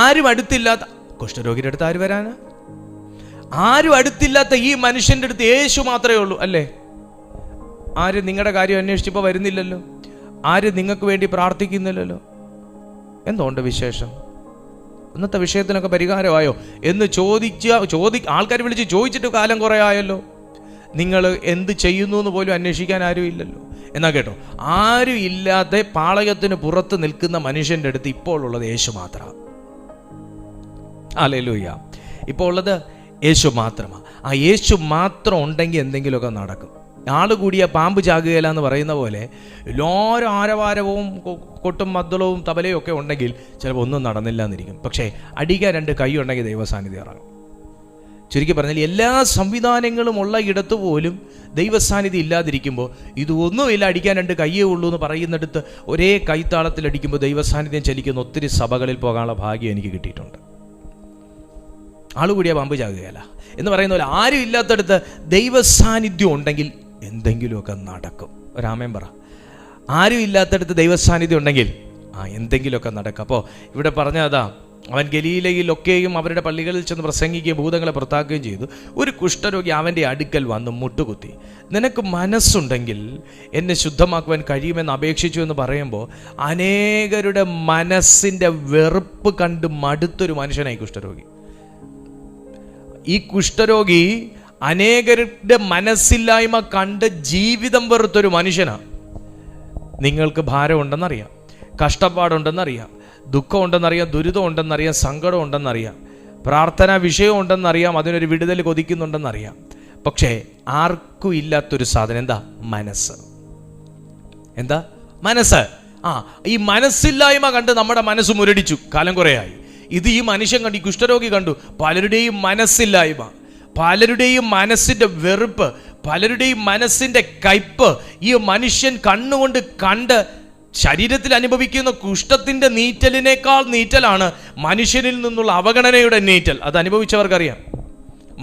ആരും അടുത്തില്ലാത്ത കുഷ്ഠരോഗിയുടെ അടുത്ത് ആര് വരാനാ? ആരും അടുത്തില്ലാത്ത ഈ മനുഷ്യൻ്റെ അടുത്ത് യേശു മാത്രമേ ഉള്ളൂ, അല്ലേ? ആരും നിങ്ങളുടെ കാര്യം അന്വേഷിച്ചപ്പോൾ വരുന്നില്ലല്ലോ, ആരും നിങ്ങൾക്ക് വേണ്ടി പ്രാർത്ഥിക്കുന്നില്ലല്ലോ. എന്തുകൊണ്ട് വിശേഷം? ഇന്നത്തെ വിഷയത്തിനൊക്കെ പരിഹാരമായോ എന്ന് ആൾക്കാർ വിളിച്ച് ചോദിച്ചിട്ട് കാലം കുറേ ആയല്ലോ. നിങ്ങൾ എന്ത് ചെയ്യുന്നു എന്ന് പോലും അന്വേഷിക്കാൻ ആരും ഇല്ലല്ലോ. എന്നാ കേട്ടോ, ആരും ഇല്ലാതെ പാളയത്തിന് പുറത്ത് നിൽക്കുന്ന മനുഷ്യൻ്റെ അടുത്ത് ഇപ്പോൾ ഉള്ളത് യേശു മാത്രമാണ്. ഹല്ലേലൂയ. ഇപ്പോൾ ഉള്ളത് യേശു മാത്രമാണ്. ആ യേശു മാത്രം ഉണ്ടെങ്കിൽ എന്തെങ്കിലുമൊക്കെ നടക്കും. ആള് കൂടിയ പാമ്പ് ചാകുകയില്ല എന്ന് പറയുന്ന പോലെ എല്ലാവരും ആരവാരവും കൊട്ടും മദ്ദളവും തബലയും ഒക്കെ ഉണ്ടെങ്കിൽ ചിലപ്പോൾ ഒന്നും നടന്നില്ല എന്നിരിക്കും. പക്ഷേ അടിക്കാൻ 2 കൈ ഉണ്ടെങ്കിൽ ദൈവസാന്നിധ്യം ഇറങ്ങും. ചുരുക്കി പറഞ്ഞാൽ എല്ലാ സംവിധാനങ്ങളും ഉള്ള ഇടത്ത് പോലും ദൈവസാന്നിധ്യം ഇല്ലാതിരിക്കുമ്പോൾ ഇതൊന്നുമില്ല, അടിക്കാൻ 2 കയ്യേ ഉള്ളൂ എന്ന് പറയുന്നിടത്ത് ഒരേ കൈത്താളത്തിൽ അടിക്കുമ്പോൾ ദൈവസാന്നിധ്യം ചലിക്കുന്ന ഒത്തിരി സഭകളിൽ പോകാനുള്ള ഭാഗ്യം എനിക്ക് കിട്ടിയിട്ടുണ്ട്. ആളുകൂടിയ പാമ്പ് ചാകുകയല്ല എന്ന് പറയുന്ന പോലെ ആരും ഇല്ലാത്തടത്ത് ദൈവസാന്നിധ്യം ഉണ്ടെങ്കിൽ എന്തെങ്കിലുമൊക്കെ നടക്കും. ഒരാമേൻ പറ. ആരും ഇല്ലാത്തടത്ത് ദൈവസാന്നിധ്യം ഉണ്ടെങ്കിൽ എന്തെങ്കിലുമൊക്കെ നടക്കും. അപ്പോൾ ഇവിടെ പറഞ്ഞതാ, അവൻ ഗലീലയിലൊക്കെയും അവരുടെ പള്ളികളിൽ ചെന്ന് പ്രസംഗിക്കുകയും ഭൂതങ്ങളെ പുറത്താക്കുകയും ചെയ്തു. ഒരു കുഷ്ഠരോഗി അവൻ്റെ അടുക്കൽ വന്ന് മുട്ടുകുത്തി, നിനക്ക് മനസ്സുണ്ടെങ്കിൽ എന്നെ ശുദ്ധമാക്കുവാൻ കഴിയുമെന്ന് അപേക്ഷിച്ചു എന്ന് പറയുമ്പോൾ അനേകരുടെ മനസ്സിൻ്റെ വെറുപ്പ് കണ്ട് മടുത്തൊരു മനുഷ്യനായി കുഷ്ഠരോഗി. ഈ കുഷ്ഠരോഗി അനേകരുടെ മനസ്സില്ലായ്മ കണ്ട് ജീവിതം വെറുത്തൊരു മനുഷ്യനാണ്. നിങ്ങൾക്ക് ഭാരം ഉണ്ടെന്നറിയാം, കഷ്ടപ്പാടുണ്ടെന്നറിയാം, ദുഃഖം ഉണ്ടെന്നറിയാം, ദുരിതം ഉണ്ടെന്നറിയാം, സങ്കടം ഉണ്ടെന്നറിയാം, പ്രാർത്ഥനാ വിഷയം ഉണ്ടെന്നറിയാം, അതിനൊരു വിടുതൽ കൊതിക്കുന്നുണ്ടെന്നറിയാം. പക്ഷേ ആർക്കും ഇല്ലാത്തൊരു സാധനം എന്താ? മനസ്സ്. എന്താ? മനസ്സ്. ഈ മനസ്സില്ലായ്മ കണ്ട് നമ്മുടെ മനസ്സ് മുരടിച്ചു കാലം കുറേയായി. ഇത് ഈ മനുഷ്യൻ കണ്ടു, ഈ കുഷ്ഠരോഗി കണ്ടു. പലരുടെയും മനസ്സില്ലായ്മ, പലരുടെയും മനസ്സിൻ്റെ വെറുപ്പ്, പലരുടെയും മനസ്സിൻ്റെ കയ്പ് ഈ മനുഷ്യൻ കണ്ണുകൊണ്ട് കണ്ട് ശരീരത്തിൽ അനുഭവിക്കുന്ന കുഷ്ഠത്തിൻ്റെ നീറ്റലിനേക്കാൾ നീറ്റലാണ് മനുഷ്യനിൽ നിന്നുള്ള അവഗണനയുടെ നീറ്റൽ. അത് അനുഭവിച്ചവർക്കറിയാം.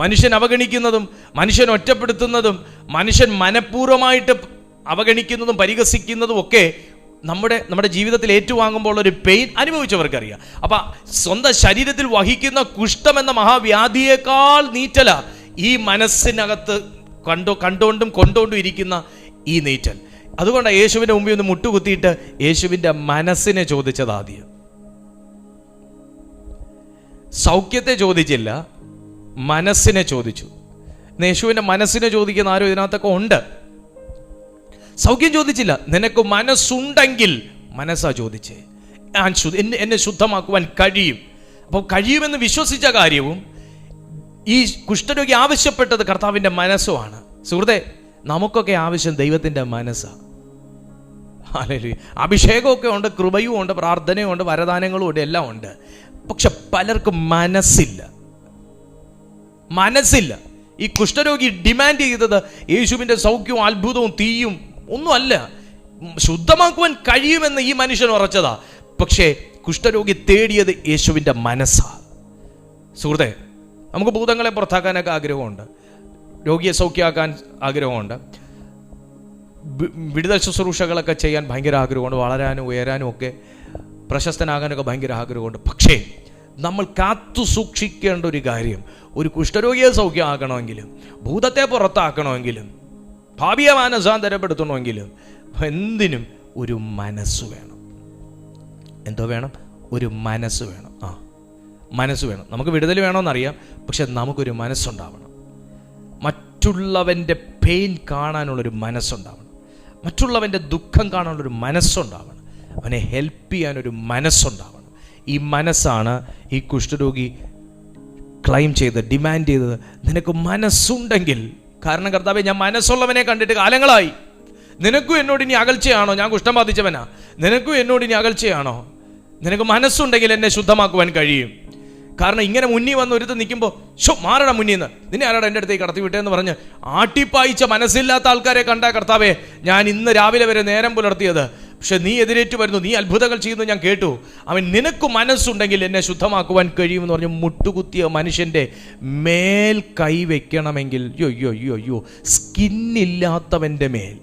മനുഷ്യൻ അവഗണിക്കുന്നതും മനുഷ്യൻ ഒറ്റപ്പെടുത്തുന്നതും മനുഷ്യൻ മനഃപൂർവ്വമായിട്ട് അവഗണിക്കുന്നതും പരിഹസിക്കുന്നതും ഒക്കെ നമ്മുടെ ജീവിതത്തിൽ ഏറ്റുവാങ്ങുമ്പോൾ ഒരു പെയിൻ അനുഭവിച്ചവർക്കറിയാം. അപ്പം സ്വന്തം ശരീരത്തിൽ വഹിക്കുന്ന കുഷ്ഠം എന്ന മഹാവ്യാധിയേക്കാൾ നീറ്റല ഈ മനസ്സിനകത്ത് കണ്ടുകൊണ്ടും കൊണ്ടുകൊണ്ടും ഇരിക്കുന്ന ഈ നീറ്റൽ. അതുകൊണ്ടാണ് യേശുവിൻ്റെ മുമ്പിൽ ഒന്ന് മുട്ടുകുത്തിയിട്ട് യേശുവിൻ്റെ മനസ്സിനെ ചോദിച്ചത്. ആദ്യം സൗഖ്യത്തെ ചോദിച്ചില്ല, മനസ്സിനെ ചോദിച്ചു. യേശുവിൻ്റെ മനസ്സിനെ ചോദിക്കുന്ന ആരും ഇതിനകത്തൊക്കെ ഉണ്ട്. സൗഖ്യം ചോദിച്ചില്ല. നിനക്ക് മനസ്സുണ്ടെങ്കിൽ മനസ്സാ ചോദിച്ചേ. എന്നെ ശുദ്ധമാക്കുവാൻ കഴിയും. അപ്പോൾ കഴിയുമെന്ന് വിശ്വസിച്ച കാര്യവും ഈ കുഷ്ഠരോഗി ആവശ്യപ്പെട്ടത് കർത്താവിൻ്റെ മനസ്സുമാണ്. സുഹൃത്തെ, നമുക്കൊക്കെ ആവശ്യം ദൈവത്തിൻ്റെ മനസ്സാണ്. ഹല്ലേലൂയ. അഭിഷേകമൊക്കെ ഉണ്ട്, കൃപയും ഉണ്ട്, പ്രാർത്ഥനയും ഉണ്ട്, വരദാനങ്ങളും ഉണ്ട്, എല്ലാം ഉണ്ട്. പക്ഷെ പലർക്കും മനസ്സില്ല. ഈ കുഷ്ഠരോഗി ഡിമാൻഡ് ചെയ്തത് യേശുവിൻ്റെ സൗഖ്യവും അത്ഭുതവും തീയും ഒന്നുമല്ല, ശുദ്ധമാക്കുവാൻ കഴിയുമെന്ന് ഈ മനുഷ്യൻ ഉറച്ചതാ. പക്ഷേ കുഷ്ഠരോഗി തേടിയത് യേശുവിൻ്റെ മനസ്സാണ്. സുഹൃത്തെ, നമുക്ക് ഭൂതങ്ങളെ പുറത്താക്കാനൊക്കെ ആഗ്രഹമുണ്ട്, രോഗിയെ സൗഖ്യമാക്കാൻ ആഗ്രഹമുണ്ട്, വിടുതൽ ശുശ്രൂഷകളൊക്കെ ചെയ്യാൻ ഭയങ്കര ആഗ്രഹമുണ്ട്, വളരാനും ഉയരാനും ഒക്കെ പ്രശസ്തനാകാനൊക്കെ ഭയങ്കര ആഗ്രഹമുണ്ട്. പക്ഷേ നമ്മൾ കാത്തു സൂക്ഷിക്കേണ്ട ഒരു കാര്യം, ഒരു കുഷ്ഠരോഗിയെ സൗഖ്യമാക്കണമെങ്കിലും ഭൂതത്തെ പുറത്താക്കണമെങ്കിലും ഭാവിയെ മാനസാന്തരപ്പെടുത്തണമെങ്കിലും എന്തിനും ഒരു മനസ്സ് വേണം. എന്തോ വേണം? ഒരു മനസ്സ് വേണം. മനസ്സ് വേണം. നമുക്ക് വിടുതൽ വേണമെന്നറിയാം, പക്ഷെ നമുക്കൊരു മനസ്സുണ്ടാവണം. മറ്റുള്ളവൻ്റെ പെയിൻ കാണാനുള്ളൊരു മനസ്സുണ്ടാവണം, മറ്റുള്ളവൻ്റെ ദുഃഖം കാണാനുള്ളൊരു മനസ്സുണ്ടാവണം, അവനെ ഹെൽപ്പ് ചെയ്യാനൊരു മനസ്സുണ്ടാവണം. ഈ മനസ്സാണ് ഈ കുഷ്ഠരോഗി ക്ലെയിം ചെയ്ത് ഡിമാൻഡ് ചെയ്തത്. നിനക്ക് മനസ്സുണ്ടെങ്കിൽ, കാരണം കർത്താവേ, ഞാൻ മനസ്സുള്ളവനെ കണ്ടിട്ട് കാലങ്ങളായി, നിനക്കും എന്നോട് ഇനി അകൽച്ചയാണോ? ഞാൻ കുഷ്ഠം ബാധിച്ചവനാ. നിനക്കും എന്നോട് ഇനി അകൽച്ചയാണോ? നിനക്ക് മനസ്സുണ്ടെങ്കിൽ എന്നെ ശുദ്ധമാക്കുവാൻ കഴിയും. കാരണം ഇങ്ങനെ മുന്നിൽ വന്ന് ഒരുത്ത് നിൽക്കുമ്പോൾ മാറടാ മുന്നിൽ നിന്ന്, നിന്നെ ആരാടാ എൻ്റെ അടുത്തേക്ക് കടത്തി വിട്ടേന്ന് പറഞ്ഞ് ആട്ടിപ്പായിച്ച മനസ്സില്ലാത്ത ആൾക്കാരെ കണ്ടാ കർത്താവേ ഞാൻ ഇന്ന് രാവിലെ വരെ നേരം പുലർത്തിയത്. പക്ഷെ നീ എതിരേറ്റ് വരുന്നു, നീ അത്ഭുതങ്ങൾ ചെയ്യുന്നു ഞാൻ കേട്ടു. അവൻ നിനക്ക് മനസ്സുണ്ടെങ്കിൽ എന്നെ ശുദ്ധമാക്കുവാൻ കഴിയുമെന്ന് പറഞ്ഞ് മുട്ടുകുത്തിയ മനുഷ്യൻ്റെ മേൽ കൈവയ്ക്കണമെങ്കിൽ യോ സ്കിന്നില്ലാത്തവൻ്റെ മേൽ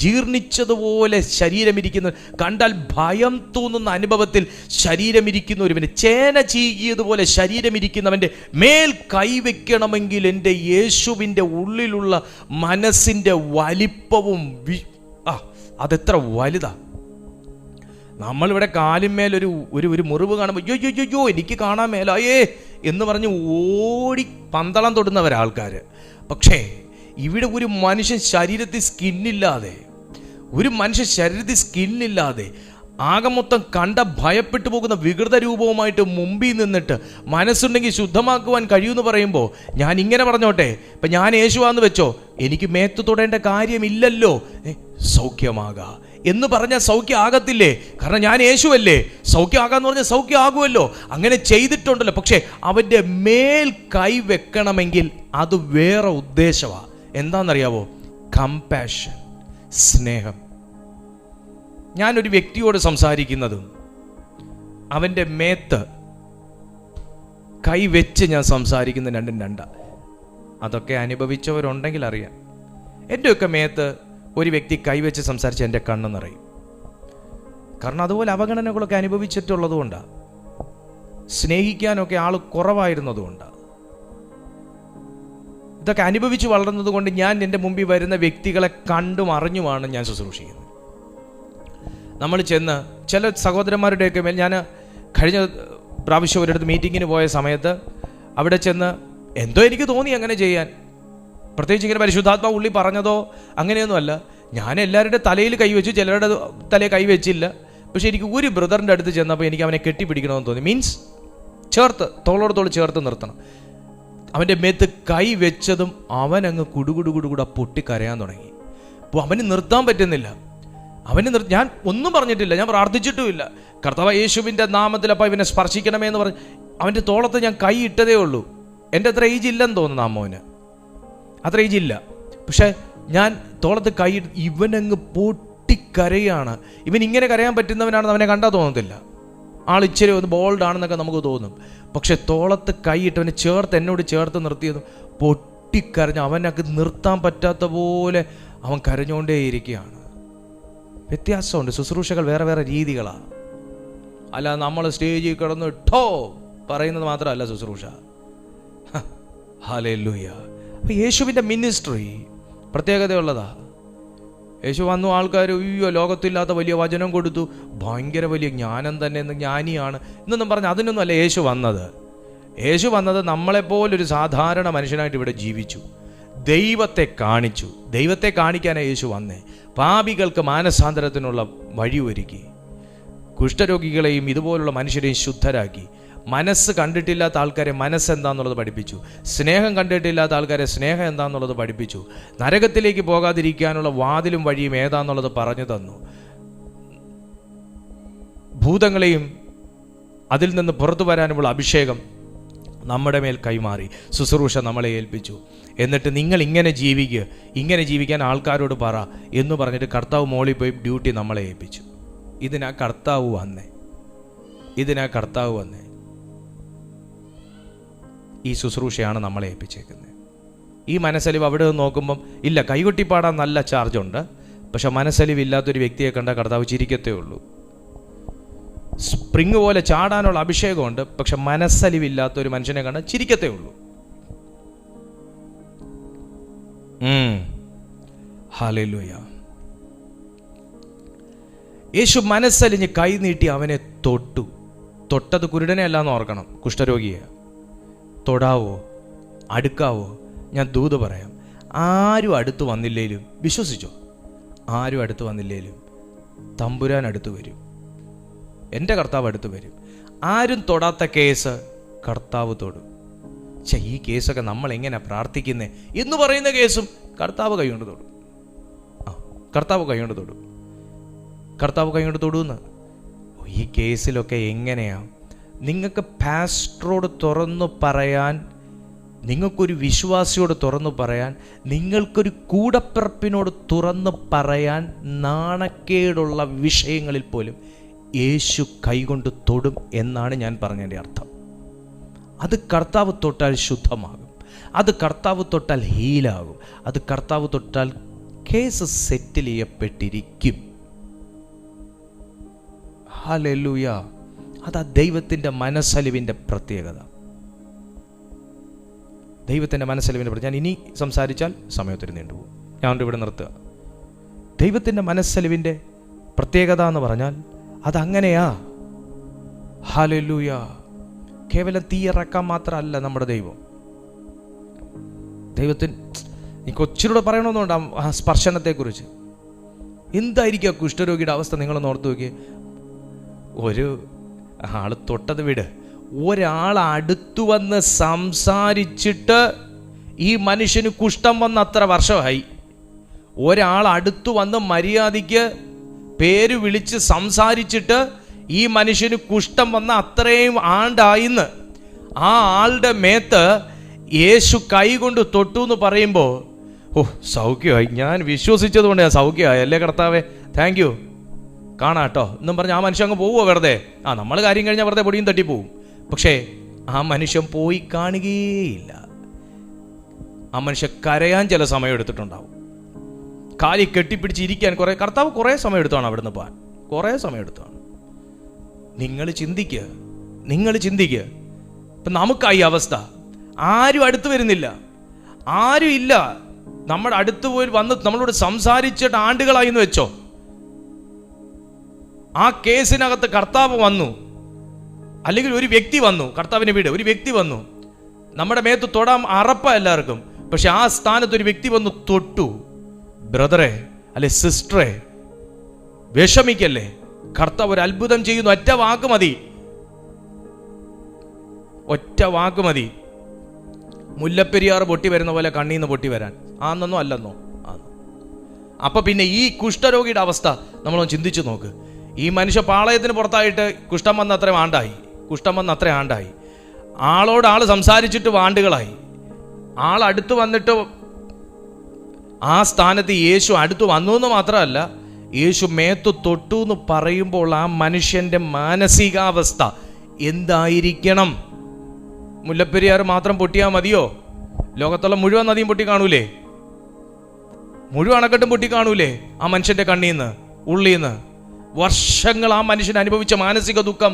ജീർണിച്ചതുപോലെ ശരീരമിരിക്കുന്ന, കണ്ടാൽ ഭയം തോന്നുന്ന അനുഭവത്തിൽ ശരീരമിരിക്കുന്ന ഒരുവന്, ചേന ചീകിയതുപോലെ ശരീരമിരിക്കുന്നവൻ്റെ മേൽ കൈവയ്ക്കണമെങ്കിൽ എൻ്റെ യേശുവിൻ്റെ ഉള്ളിലുള്ള മനസ്സിൻ്റെ വലിപ്പവും അതെത്ര വലുതാ. നമ്മളിവിടെ കാലിന്മേൽ ഒരു മുറിവ് കാണുമ്പോൾ യോ എനിക്ക് കാണാൻ മേലായേ എന്ന് പറഞ്ഞ് ഓടി പന്തളം തൊടുന്നവരാൾക്കാർ. പക്ഷേ ഇവിടെ ഒരു മനുഷ്യൻ ശരീരത്തിൽ സ്കിന്നില്ലാതെ ആകെ മൊത്തം കണ്ട ഭയപ്പെട്ടു പോകുന്ന വികൃത രൂപവുമായിട്ട് മുമ്പിൽ നിന്നിട്ട് മനസ്സുണ്ടെങ്കിൽ ശുദ്ധമാക്കുവാൻ കഴിയുമെന്ന് പറയുമ്പോൾ ഞാൻ ഇങ്ങനെ പറഞ്ഞോട്ടെ, ഇപ്പം ഞാൻ യേശുവാന്ന് വെച്ചോ, എനിക്ക് മേത്ത് തൊടേണ്ട കാര്യമില്ലല്ലോ, സൗഖ്യമാകാം എന്ന് പറഞ്ഞാൽ സൗഖ്യം ആകത്തില്ലേ? കാരണം ഞാൻ യേശുവല്ലേ. സൗഖ്യം ആകാന്ന് പറഞ്ഞാൽ സൗഖ്യം ആകുമല്ലോ. അങ്ങനെ ചെയ്തിട്ടുണ്ടല്ലോ. പക്ഷേ അവൻ്റെ മേൽ കൈ വെക്കണമെങ്കിൽ അത് വേറെ ഉദ്ദേശമാണ്. എന്താണെന്നറിയാവോ? കമ്പാഷൻ, സ്നേഹം. ഞാനൊരു വ്യക്തിയോട് സംസാരിക്കുന്നതും അവൻ്റെ മേത്ത് കൈവെച്ച് ഞാൻ സംസാരിക്കുന്ന രണ്ടും രണ്ടാണ്. അതൊക്കെ അനുഭവിച്ചവരുണ്ടെങ്കിൽ അറിയാം. എൻ്റെയൊക്കെ മേത്ത് ഒരു വ്യക്തി കൈവച്ച് സംസാരിച്ച് എൻ്റെ കണ്ണ് നിറയും. കാരണം അതുപോലെ അവഗണനകളൊക്കെ അനുഭവിച്ചിട്ടുള്ളത് കൊണ്ടാണ്. സ്നേഹിക്കാനൊക്കെ ആൾ കുറവായിരുന്നതുകൊണ്ടാണ്. ഇതൊക്കെ അനുഭവിച്ച് വളർന്നത് കൊണ്ട് ഞാൻ എൻ്റെ മുമ്പിൽ വരുന്ന വ്യക്തികളെ കണ്ടും അറിഞ്ഞുമാണ് ഞാൻ ശുശ്രൂഷിക്കുന്നത്. നമ്മൾ ചെന്ന് ചില സഹോദരന്മാരുടെയൊക്കെ മേൽ, ഞാൻ കഴിഞ്ഞ പ്രാവശ്യം ഒരിടത്ത് മീറ്റിങ്ങിന് പോയ സമയത്ത് അവിടെ ചെന്ന് എന്തോ എനിക്ക് തോന്നി അങ്ങനെ ചെയ്യാൻ. പ്രത്യേകിച്ച് ഇങ്ങനെ പരിശുദ്ധാത്മാവ് ഉള്ളി പറഞ്ഞതോ അങ്ങനെയൊന്നുമല്ല. ഞാൻ എല്ലാവരുടെ തലയിൽ കൈവച്ചു, ചിലരുടെ തലയിൽ കൈവച്ചില്ല. പക്ഷെ എനിക്ക് ഒരു ബ്രദറിൻ്റെ അടുത്ത് ചെന്നപ്പോൾ എനിക്ക് അവനെ കെട്ടിപ്പിടിക്കണമെന്ന് തോന്നി. മീൻസ് തോളോട് തോൾ ചേർത്ത് നിർത്തണം. അവൻ്റെ മേത്ത് കൈ വെച്ചതും അവനങ്ങ് കുടുകുടുകുടുകൂടെ പൊട്ടിക്കരയാൻ തുടങ്ങി. അപ്പോൾ അവന് നിർത്താൻ പറ്റുന്നില്ല. ഞാൻ ഒന്നും പറഞ്ഞിട്ടില്ല, ഞാൻ പ്രാർത്ഥിച്ചിട്ടുമില്ല. കർത്താവ് യേശുവിൻ്റെ നാമത്തിൽ അപ്പോൾ ഇവനെ സ്പർശിക്കണമേ എന്ന് പറഞ്ഞ് അവൻ്റെ തോളത്ത് ഞാൻ കൈ ഇട്ടതേ ഉള്ളൂ. എൻ്റെ അത്ര ഏജ് ഇല്ലെന്ന് തോന്നുന്നു അമ്മോന്, അത്ര ഏജ് ഇല്ല. പക്ഷെ ഞാൻ തോളത്ത് കൈ, ഇവനങ്ങ് പൊട്ടിക്കരയാണ്. ഇവൻ ഇങ്ങനെ കരയാൻ പറ്റുന്നവനാണെന്ന് അവനെ കണ്ടാൽ തോന്നത്തില്ല. ആൾ ഇച്ചിരി ഒന്ന് ബോൾഡ് ആണെന്നൊക്കെ നമുക്ക് തോന്നും. പക്ഷെ തോളത്ത് കൈയിട്ടവനെ എന്നോട് ചേർത്ത് നിർത്തിയതും പൊട്ടിക്കരഞ്ഞു. അവനൊക്കെ നിർത്താൻ പറ്റാത്ത പോലെ അവൻ കരഞ്ഞുകൊണ്ടേയിരിക്കുകയാണ്. വ്യത്യാസമുണ്ട്. ശുശ്രൂഷകൾ വേറെ വേറെ രീതികളാണ്. അല്ല നമ്മൾ സ്റ്റേജിൽ കിടന്ന് പറയുന്നത് മാത്രമല്ല ശുശ്രൂഷ. ഹല്ലേലൂയ. അപ്പം യേശുവിൻ്റെ മിനിസ്ട്രി പ്രത്യേകതയുള്ളതാ. യേശു വന്നു, ആൾക്കാർ ലോകത്തില്ലാത്ത വലിയ വചനം കൊടുത്തു, ഭയങ്കര വലിയ ജ്ഞാനം തന്നെ, ജ്ഞാനിയാണ് എന്നൊന്നും പറഞ്ഞ് അതിനൊന്നും അല്ല യേശു വന്നത്. യേശു വന്നത് നമ്മളെപ്പോലൊരു സാധാരണ മനുഷ്യനായിട്ട് ഇവിടെ ജീവിച്ചു, ദൈവത്തെ കാണിച്ചു. ദൈവത്തെ കാണിക്കാനാണ് യേശു വന്നേ. പാപികൾക്ക് മാനസാന്തരത്തിനുള്ള വഴി ഒരുക്കി, കുഷ്ഠരോഗികളെയും ഇതുപോലുള്ള മനുഷ്യരെയും ശുദ്ധരാക്കി, മനസ്സ് കണ്ടിട്ടില്ലാത്ത ആൾക്കാരെ മനസ്സെന്താന്നുള്ളത് പഠിപ്പിച്ചു, സ്നേഹം കണ്ടിട്ടില്ലാത്ത ആൾക്കാരെ സ്നേഹം എന്താന്നുള്ളത് പഠിപ്പിച്ചു, നരകത്തിലേക്ക് പോകാതിരിക്കാനുള്ള വാതിലും വഴിയും ഏതാന്നുള്ളത് പറഞ്ഞു തന്നു, ഭൂതങ്ങളെയും അതിൽ നിന്ന് പുറത്തു വരാനുമുള്ള അഭിഷേകം നമ്മുടെ മേൽ കൈമാറി, ശുശ്രൂഷ നമ്മളെ ഏൽപ്പിച്ചു. എന്നിട്ട് നിങ്ങൾ ഇങ്ങനെ ജീവിക്കുക, ഇങ്ങനെ ജീവിക്കാൻ ആൾക്കാരോട് പറ എന്ന് പറഞ്ഞിട്ട് കർത്താവ് മോളിൽ പോയി ഡ്യൂട്ടി നമ്മളെ ഏൽപ്പിച്ചു. ഇതിനാ കർത്താവ് വന്നേ. ഈ ശുശ്രൂഷയാണ് നമ്മളെ ഏൽപ്പിച്ചേക്കുന്നത്. ഈ മനസ്സലിവ് അവിടെ നിന്ന് നോക്കുമ്പം ഇല്ല, കൈകൊട്ടിപ്പാടാൻ നല്ല ചാർജുണ്ട്. പക്ഷെ മനസ്സലിവില്ലാത്തൊരു വ്യക്തിയെ കണ്ട കർത്താവ് ചിരിക്കത്തേ ഉള്ളൂ. സ്പ്രിങ് പോലെ ചാടാനുള്ള അഭിഷേകമുണ്ട്. പക്ഷെ മനസ്സലിവില്ലാത്തൊരു മനുഷ്യനെ കണ്ട ചിരിക്കത്തേ ഉള്ളൂ. ഹല്ലേലൂയ. യേശു മനസ്സലിഞ്ഞ് കൈ നീട്ടി അവനെ തൊട്ടത് കുരുടനെ അല്ലാന്ന് ഓർക്കണം, കുഷ്ഠരോഗിയെ. തൊടാവോ, അടുക്കാവോ? ഞാൻ ദൂത് പറയാം. ആരും അടുത്ത് വന്നില്ലേലും വിശ്വസിച്ചോ, ആരും അടുത്ത് വന്നില്ലേലും തമ്പുരാൻ അടുത്ത് വരും. എൻ്റെ കർത്താവ് അടുത്ത് വരും. ആരും തൊടാത്ത കേസ് കർത്താവ് തൊടും. ഈ കേസൊക്കെ നമ്മൾ എങ്ങനെ പ്രാർത്ഥിക്കുന്നേ എന്ന് പറയുന്ന കേസും കർത്താവ് കൈകൊണ്ട് തൊടും. കർത്താവ് കൈകൊണ്ട് തൊടും, കർത്താവ് കൈകൊണ്ട് തൊടുമെന്ന്. ഈ കേസിലൊക്കെ എങ്ങനെയാ നിങ്ങൾക്ക് പാസ്റ്ററോട് തുറന്നു പറയാൻ, നിങ്ങൾക്കൊരു വിശ്വാസിയോട് തുറന്നു പറയാൻ, നിങ്ങൾക്കൊരു കൂടപ്പിറപ്പിനോട് തുറന്നു പറയാൻ നാണക്കേടുള്ള വിഷയങ്ങളിൽ പോലും യേശു കൈകൊണ്ട് തൊടും എന്നാണ് ഞാൻ പറഞ്ഞതിൻ്റെ അർത്ഥം. അത് കർത്താവ് തൊട്ടാൽ ശുദ്ധമാകും, അത് കർത്താവ് തൊട്ടാൽ ഹീലാകും, അത് കർത്താവ് തൊട്ടാൽ കേസ് സെറ്റിൽ ചെയ്യപ്പെട്ടിരിക്കും. ഹല്ലേലൂയ. അതാ ദൈവത്തിൻ്റെ മനസ്സലിവിൻ്റെ പ്രത്യേകത. ദൈവത്തിൻ്റെ മനസ്സലിവിൻ്റെ പ്രത്യേകത. ഞാൻ ഇനി സംസാരിച്ചാൽ സമയത്തിന് നീണ്ടുപോകും, ഞാൻ ഇവിടെ നിർത്തുക. ദൈവത്തിൻ്റെ മനസ്സലിവിൻ്റെ പ്രത്യേകത എന്ന് പറഞ്ഞാൽ അതങ്ങനെയാ. ഹല്ലേലൂയ. കേവലം തീയിറക്കാൻ മാത്രമല്ല നമ്മുടെ ദൈവം. ദൈവത്തിന് എനിക്ക് ഒച്ചിരൂടെ പറയണമെന്നുണ്ട് ആ സ്പർശനത്തെക്കുറിച്ച്. എന്തായിരിക്കും ആ കുഷ്ഠരോഗിയുടെ അവസ്ഥ നിങ്ങളൊന്ന് ഓർത്ത് നോക്കിയേ. ഒരു ആൾ തൊട്ടത് വിട്, ഒരാൾ അടുത്തു വന്ന് സംസാരിച്ചിട്ട് ഈ മനുഷ്യന് കുഷ്ഠം വന്ന് അത്ര വർഷമായി. ഒരാൾ അടുത്തു വന്ന് മര്യാദയ്ക്ക് പേര് വിളിച്ച് സംസാരിച്ചിട്ട് ഈ മനുഷ്യന് കുഷ്ഠം വന്ന അത്രയും ആണ്ടായിന്ന്. ആ ആളുടെ മേത്ത് യേശു കൈ കൊണ്ട് തൊട്ടു എന്ന് പറയുമ്പോൾ, ഓ സൗഖ്യമായി, ഞാൻ വിശ്വസിച്ചത് കൊണ്ട് ഞാൻ സൗഖ്യമായി, അല്ലേ കർത്താവേ, താങ്ക് യു, കാണാട്ടോ എന്നും പറഞ്ഞ് ആ മനുഷ്യൻ അങ്ങ് പോവുമോ വെറുതെ? നമ്മൾ കാര്യം കഴിഞ്ഞാൽ വെറുതെ പൊടിയും തട്ടിപ്പോവും. പക്ഷേ ആ മനുഷ്യൻ പോയി കാണുകയില്ല. ആ മനുഷ്യൻ കരയാൻ ചില സമയം എടുത്തിട്ടുണ്ടാവും, കാലി കെട്ടിപ്പിടിച്ചിരിക്കാൻ കർത്താവ് കുറേ സമയം എടുത്താണ് അവിടുന്ന് പോകാൻ, കുറേ സമയം എടുത്താണ്. നിങ്ങൾ ചിന്തിക്കുക. ഇപ്പം നമുക്കായി അവസ്ഥ, ആരും അടുത്ത് വരുന്നില്ല, ആരും ഇല്ല. നമ്മുടെ അടുത്ത് പോയി വന്ന് നമ്മളോട് സംസാരിച്ചിട്ട് ആണ്ടുകളായി എന്ന് വെച്ചോ. ആ കേസിനകത്ത് കർത്താവ് വന്നു, അല്ലെങ്കിൽ ഒരു വ്യക്തി വന്നു, കർത്താവിൻ്റെ വീട് ഒരു വ്യക്തി വന്നു, നമ്മുടെ മേത്ത് തൊടാൻ അറപ്പ എല്ലാവർക്കും. പക്ഷെ ആ സ്ഥാനത്ത് ഒരു വ്യക്തി വന്നു തൊട്ടു. ബ്രദറെ അല്ലെ സിസ്റ്ററെ, വിഷമിക്കല്ലേ, കർത്താവ് ഒരു അത്ഭുതം ചെയ്യുന്നു. ഒറ്റ വാക്ക് മതി മുല്ലപ്പെരിയാർ പൊട്ടി വരുന്ന പോലെ കണ്ണീന്ന് പൊട്ടി വരാൻ. ആണെന്നോ അല്ലെന്നോ? അപ്പൊ പിന്നെ ഈ കുഷ്ഠരോഗിയുടെ അവസ്ഥ നമ്മളൊന്ന് ചിന്തിച്ചു നോക്ക്. ഈ മനുഷ്യ പാളയത്തിന് പുറത്തായിട്ട് കുഷ്ഠം വന്ന അത്ര ആണ്ടായി. ആളോട് ആൾ സംസാരിച്ചിട്ട് ആണ്ടുകളായി. ആൾ അടുത്ത് വന്നിട്ട് ആ സ്ഥാനത്ത് യേശു അടുത്ത് വന്നു എന്ന് മാത്രമല്ല, യേശു മേത്തു തൊട്ടു എന്ന് പറയുമ്പോൾ ആ മനുഷ്യന്റെ മാനസികാവസ്ഥ എന്തായിരിക്കണം? മുല്ലപ്പെരിയാർ മാത്രം പൊട്ടിയാൽ മതിയോ? ലോകത്തുള്ള മുഴുവൻ നദിയും പൊട്ടി കാണൂലേ? മുഴുവൻ അണക്കെട്ടും പൊട്ടി കാണൂലേ? ആ മനുഷ്യന്റെ കണ്ണീന്ന് ഉള്ളീന്ന് വർഷങ്ങൾ ആ മനുഷ്യൻ അനുഭവിച്ച മാനസിക ദുഃഖം,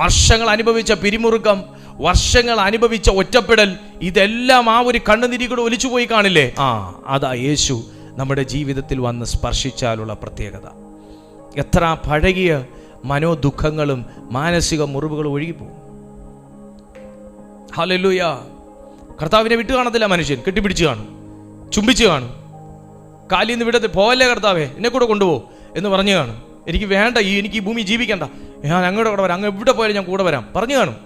വർഷങ്ങൾ അനുഭവിച്ച പിരിമുറുക്കം, വർഷങ്ങൾ അനുഭവിച്ച ഒറ്റപ്പെടൽ, ഇതെല്ലാം ആ ഒരു കണ്ണുനീരി കൂടെ ഒലിച്ചു പോയി കാണില്ലേ? അതാ യേശു നമ്മുടെ ജീവിതത്തിൽ വന്ന് സ്പർശിച്ചാലുള്ള പ്രത്യേകത. എത്ര പഴകിയ മനോദുഃഖങ്ങളും മാനസിക മുറിവുകളും ഒഴുകിപ്പോകും. ഹല്ലേലൂയ. കർത്താവിനെ വിട്ടു കാണത്തില്ല മനുഷ്യൻ, കെട്ടിപ്പിടിച്ച് കാണും, ചുംബിച്ച് കാണും, കാലിൽ നിന്ന് വിടത്ത് പോവല്ലേ കർത്താവേ, എന്നെ കൂടെ കൊണ്ടുപോകും എന്ന് പറഞ്ഞു കാണും. എനിക്ക് വേണ്ട, എനിക്ക് ഈ ഭൂമി ജീവിക്കണ്ട, ഞാൻ അങ്ങോട്ട് കൂടെ വരാം, അങ്ങ് എവിടെ പോയാലും ഞാൻ കൂടെ വരാം പറഞ്ഞു കാണും.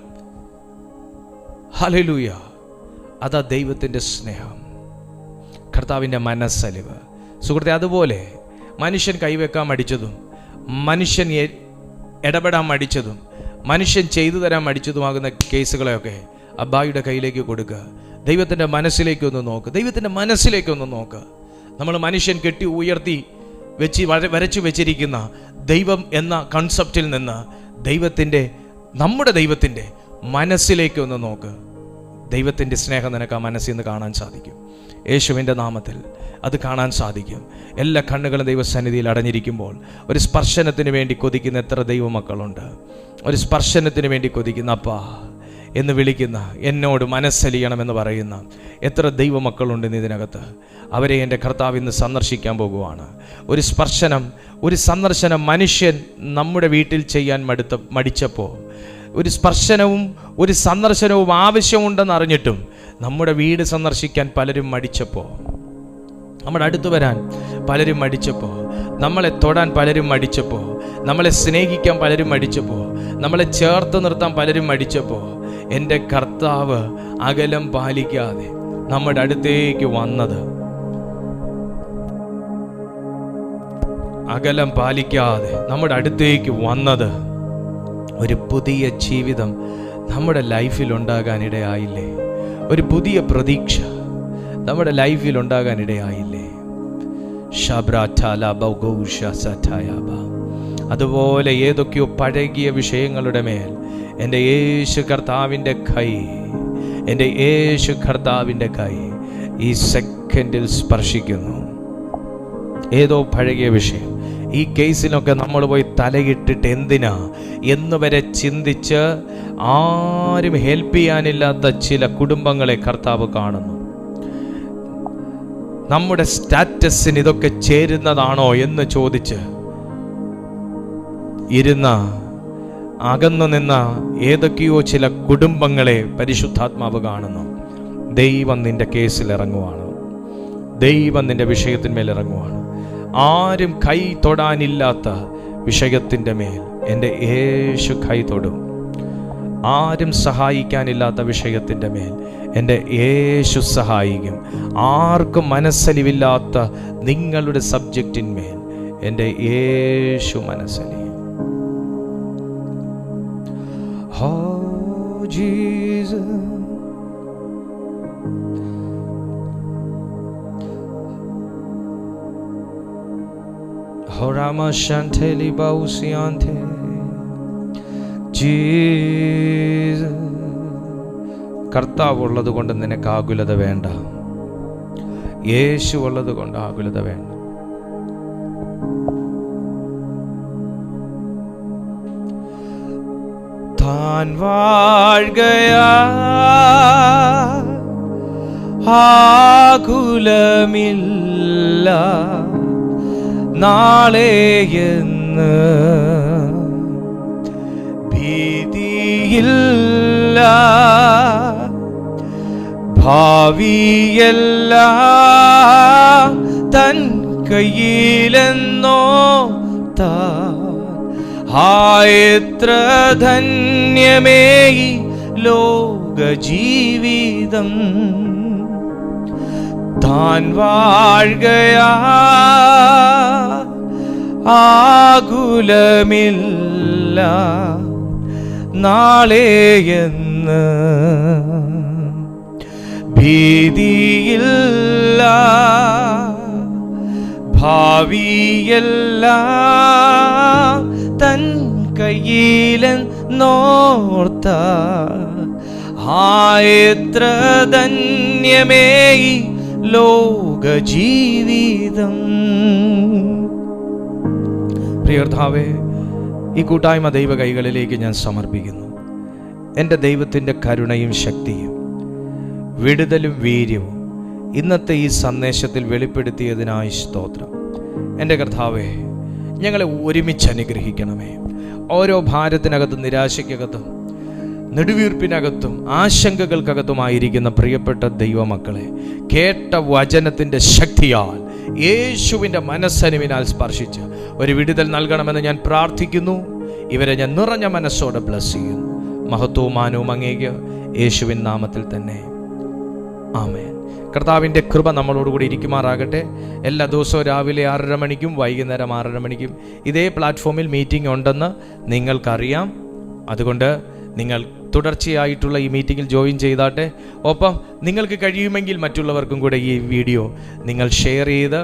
ഹല്ലേലൂയ. അതാ ദൈവത്തിൻ്റെ സ്നേഹം, കർത്താവിൻ്റെ മനസ്സലിവ്. സുഹൃത്തെ, അതുപോലെ മനുഷ്യൻ കൈവെക്കാൻ മടിച്ചതും, മനുഷ്യൻ ഇടപെടാൻ മടിച്ചതും, മനുഷ്യൻ ചെയ്തു തരാൻ മടിച്ചതുമാകുന്ന കേസുകളെയൊക്കെ അബ്ബായുടെ കയ്യിലേക്ക് കൊടുക്കുക. ദൈവത്തിൻ്റെ മനസ്സിലേക്കൊന്ന് നോക്ക്. നമ്മൾ മനുഷ്യൻ കെട്ടി ഉയർത്തി വരച്ചു വെച്ചിരിക്കുന്ന ദൈവം എന്ന കൺസെപ്റ്റിൽ നിന്ന് നമ്മുടെ ദൈവത്തിൻ്റെ മനസ്സിലേക്കൊന്ന് നോക്ക്. ദൈവത്തിൻ്റെ സ്നേഹം നിനക്ക് ആ മനസ്സിൽ നിന്ന് കാണാൻ സാധിക്കും. യേശുവിൻ്റെ നാമത്തിൽ അത് കാണാൻ സാധിക്കും. എല്ലാ കണ്ണുകളും ദൈവസന്നിധിയിൽ അടഞ്ഞിരിക്കുമ്പോൾ ഒരു സ്പർശനത്തിന് വേണ്ടി കൊതിക്കുന്ന എത്ര ദൈവമക്കളുണ്ട്. ഒരു സ്പർശനത്തിന് വേണ്ടി കൊതിക്കുന്ന അപ്പാ എന്ന് വിളിക്കുന്ന, എന്നോട് മനസ്സലിയണമെന്ന് പറയുന്ന എത്ര ദൈവമക്കളുണ്ട് ഇതിനകത്ത്. അവരെ എൻ്റെ കർത്താവ് ഇന്ന് സന്ദർശിക്കാൻ പോകുവാണ്. ഒരു സന്ദർശനം മനുഷ്യൻ നമ്മുടെ വീട്ടിൽ ചെയ്യാൻ മടിച്ചപ്പോൾ, ഒരു സ്പർശനവും ഒരു സന്ദർശനവും ആവശ്യമുണ്ടെന്ന് അറിഞ്ഞിട്ടും നമ്മുടെ വീട് സന്ദർശിക്കാൻ പലരും മടിച്ചപ്പോൾ, നമ്മുടെ അടുത്ത് വരാൻ പലരും മടിച്ചപ്പോൾ, നമ്മളെ തൊടാൻ പലരും മടിച്ചപ്പോൾ, നമ്മളെ സ്നേഹിക്കാൻ പലരും മടിച്ചപ്പോൾ, നമ്മളെ ചേർത്ത് നിർത്താൻ പലരും മടിച്ചപ്പോൾ, എൻ്റെ കർത്താവ് അകലം പാലിക്കാതെ നമ്മുടെ അടുത്തേക്ക് വന്നത് അകലം പാലിക്കാതെ നമ്മുടെ അടുത്തേക്ക് വന്നത്, ഒരു പുതിയ ജീവിതം നമ്മുടെ ലൈഫിൽ ഉണ്ടാകാനിടയായില്ലേ? ഒരു പുതിയ പ്രതീക്ഷ നമ്മുടെ ലൈഫിൽ ഉണ്ടാകാനിടയായില്ലേ? അതുപോലെ ഏതൊക്കെയോ പഴകിയ വിഷയങ്ങളുടെ മേൽ എൻ്റെ യേശു കർത്താവിൻ്റെ കൈ ഈ സെക്കൻഡിൽ സ്പർശിക്കുന്നു. ഏതോ പഴകിയ വിഷയം, ഈ കേസിനൊക്കെ നമ്മൾ പോയി തലയിട്ടിട്ട് എന്തിനാ എന്ന് വരെ ചിന്തിച്ച് ആരും ഹെൽപ്പ് ചെയ്യാനില്ലാത്ത ചില കുടുംബങ്ങളെ കർത്താവ് കാണുന്നു. നമ്മുടെ സ്റ്റാറ്റസിന് ഇതൊക്കെ ചേരുന്നതാണോ എന്ന് ചോദിച്ച് അകന്നു നിന്ന ഏതൊക്കെയോ ചില കുടുംബങ്ങളെ പരിശുദ്ധാത്മാവ് കാണുന്നു. ദൈവം നിന്റെ കേസിൽ ഇറങ്ങുവാണ്. ദൈവം നിന്റെ വിഷയത്തിന്മേൽ ഇറങ്ങുവാണ്. ആരും കൈ തൊടാനില്ലാത്ത വിഷയത്തിൻ്റെ മേൽ എൻ്റെ യേശു കൈ തൊടും. ആരും സഹായിക്കാനില്ലാത്ത വിഷയത്തിൻ്റെ മേൽ എൻ്റെ യേശു സഹായിക്കും. ആർക്കും മനസ്സലിവില്ലാത്ത നിങ്ങളുടെ സബ്ജക്റ്റിന്മേൽ എൻ്റെ യേശു മനസ്സലിയും. Oh Jesus, Horama Shanteli Bausiante, Jesus. കർത്താവ് ഉള്ളത് കൊണ്ട് നിനക്ക് ആകുലത വേണ്ട. യേശു ഉള്ളത് കൊണ്ട് ആകുലത വേണ്ട. താൻ വാഴ്കയാ ആകുലമില്ല നാളെയെന്ന് ഭീതിയില്ല ഭാവിയെല്ലാം തൻ കയ്യിലെന്നോ എത്ര ധന്യമേ ഈ ലോക ജീവിതം. താൻ വാഴ്കയാ ആകുലമില്ല നാളെയെന്ന് ഭീതിയില്ല ഭാവിയെല്ലാം തൻ കയ്യിലെന്നോർത്ത എത്ര ധന്യമേ ഈ ലോക ജീവിതം. പ്രിയർത്താവേ, ഈ കൂട്ടായ്മ ദൈവ കൈകളിലേക്ക് ഞാൻ സമർപ്പിക്കുന്നു. എൻ്റെ ദൈവത്തിൻ്റെ കരുണയും ശക്തിയും വിടുതലും വീര്യവും ഇന്നത്തെ ഈ സന്ദേശത്തിൽ വെളിപ്പെടുത്തിയതിനായി സ്തോത്രം. എൻ്റെ കർത്താവേ, ഞങ്ങളെ ഒരുമിച്ച് അനുഗ്രഹിക്കണമേ. ഓരോ ഭാരത്തിനകത്തും നിരാശയ്ക്കകത്തും നെടുവീർപ്പിനകത്തും ആശങ്കകൾക്കകത്തുമായിരിക്കുന്ന പ്രിയപ്പെട്ട ദൈവമക്കളെ കേട്ട വചനത്തിൻ്റെ ശക്തിയാൽ യേശുവിൻ്റെ മനസ്സനുവിനാൽ സ്പർശിച്ച് ഒരു വിടുതൽ നൽകണമെന്ന് ഞാൻ പ്രാർത്ഥിക്കുന്നു. ഇവരെ ഞാൻ നിറഞ്ഞ മനസ്സോടെ ബ്ലസ് ചെയ്യുന്നു. മഹത്വവും മാനവും അങ്ങേക്ക് യേശുവിൻ നാമത്തിൽ തന്നെ. ആമേൻ. കർത്താവിൻ്റെ കൃപ നമ്മളോടുകൂടി ഇരിക്കുമാറാകട്ടെ. എല്ലാ ദിവസവും രാവിലെ 6:30 മണിക്കും വൈകുന്നേരം 6:30 മണിക്കും ഇതേ പ്ലാറ്റ്ഫോമിൽ മീറ്റിംഗ് ഉണ്ടെന്ന് നിങ്ങൾക്കറിയാം. അതുകൊണ്ട് നിങ്ങൾ തുടർച്ചയായിട്ടുള്ള ഈ മീറ്റിങ്ങിൽ ജോയിൻ ചെയ്താട്ടെ. ഒപ്പം നിങ്ങൾക്ക് കഴിയുമെങ്കിൽ മറ്റുള്ളവർക്കും കൂടെ ഈ വീഡിയോ നിങ്ങൾ ഷെയർ ചെയ്ത്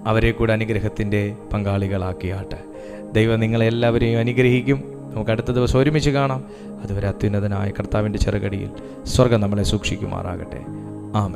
അവരെ കൂടെ അനുഗ്രഹത്തിൻ്റെ പങ്കാളികളാക്കിയാട്ടെ. ദൈവം നിങ്ങളെല്ലാവരെയും അനുഗ്രഹിക്കും. നമുക്ക് അടുത്ത ദിവസം ഒരുമിച്ച് കാണാം. അതുവരെ അത്യുന്നതനായ കർത്താവിൻ്റെ ചെറുകടിയിൽ സ്വർഗം നമ്മളെ സൂക്ഷിക്കുമാറാകട്ടെ.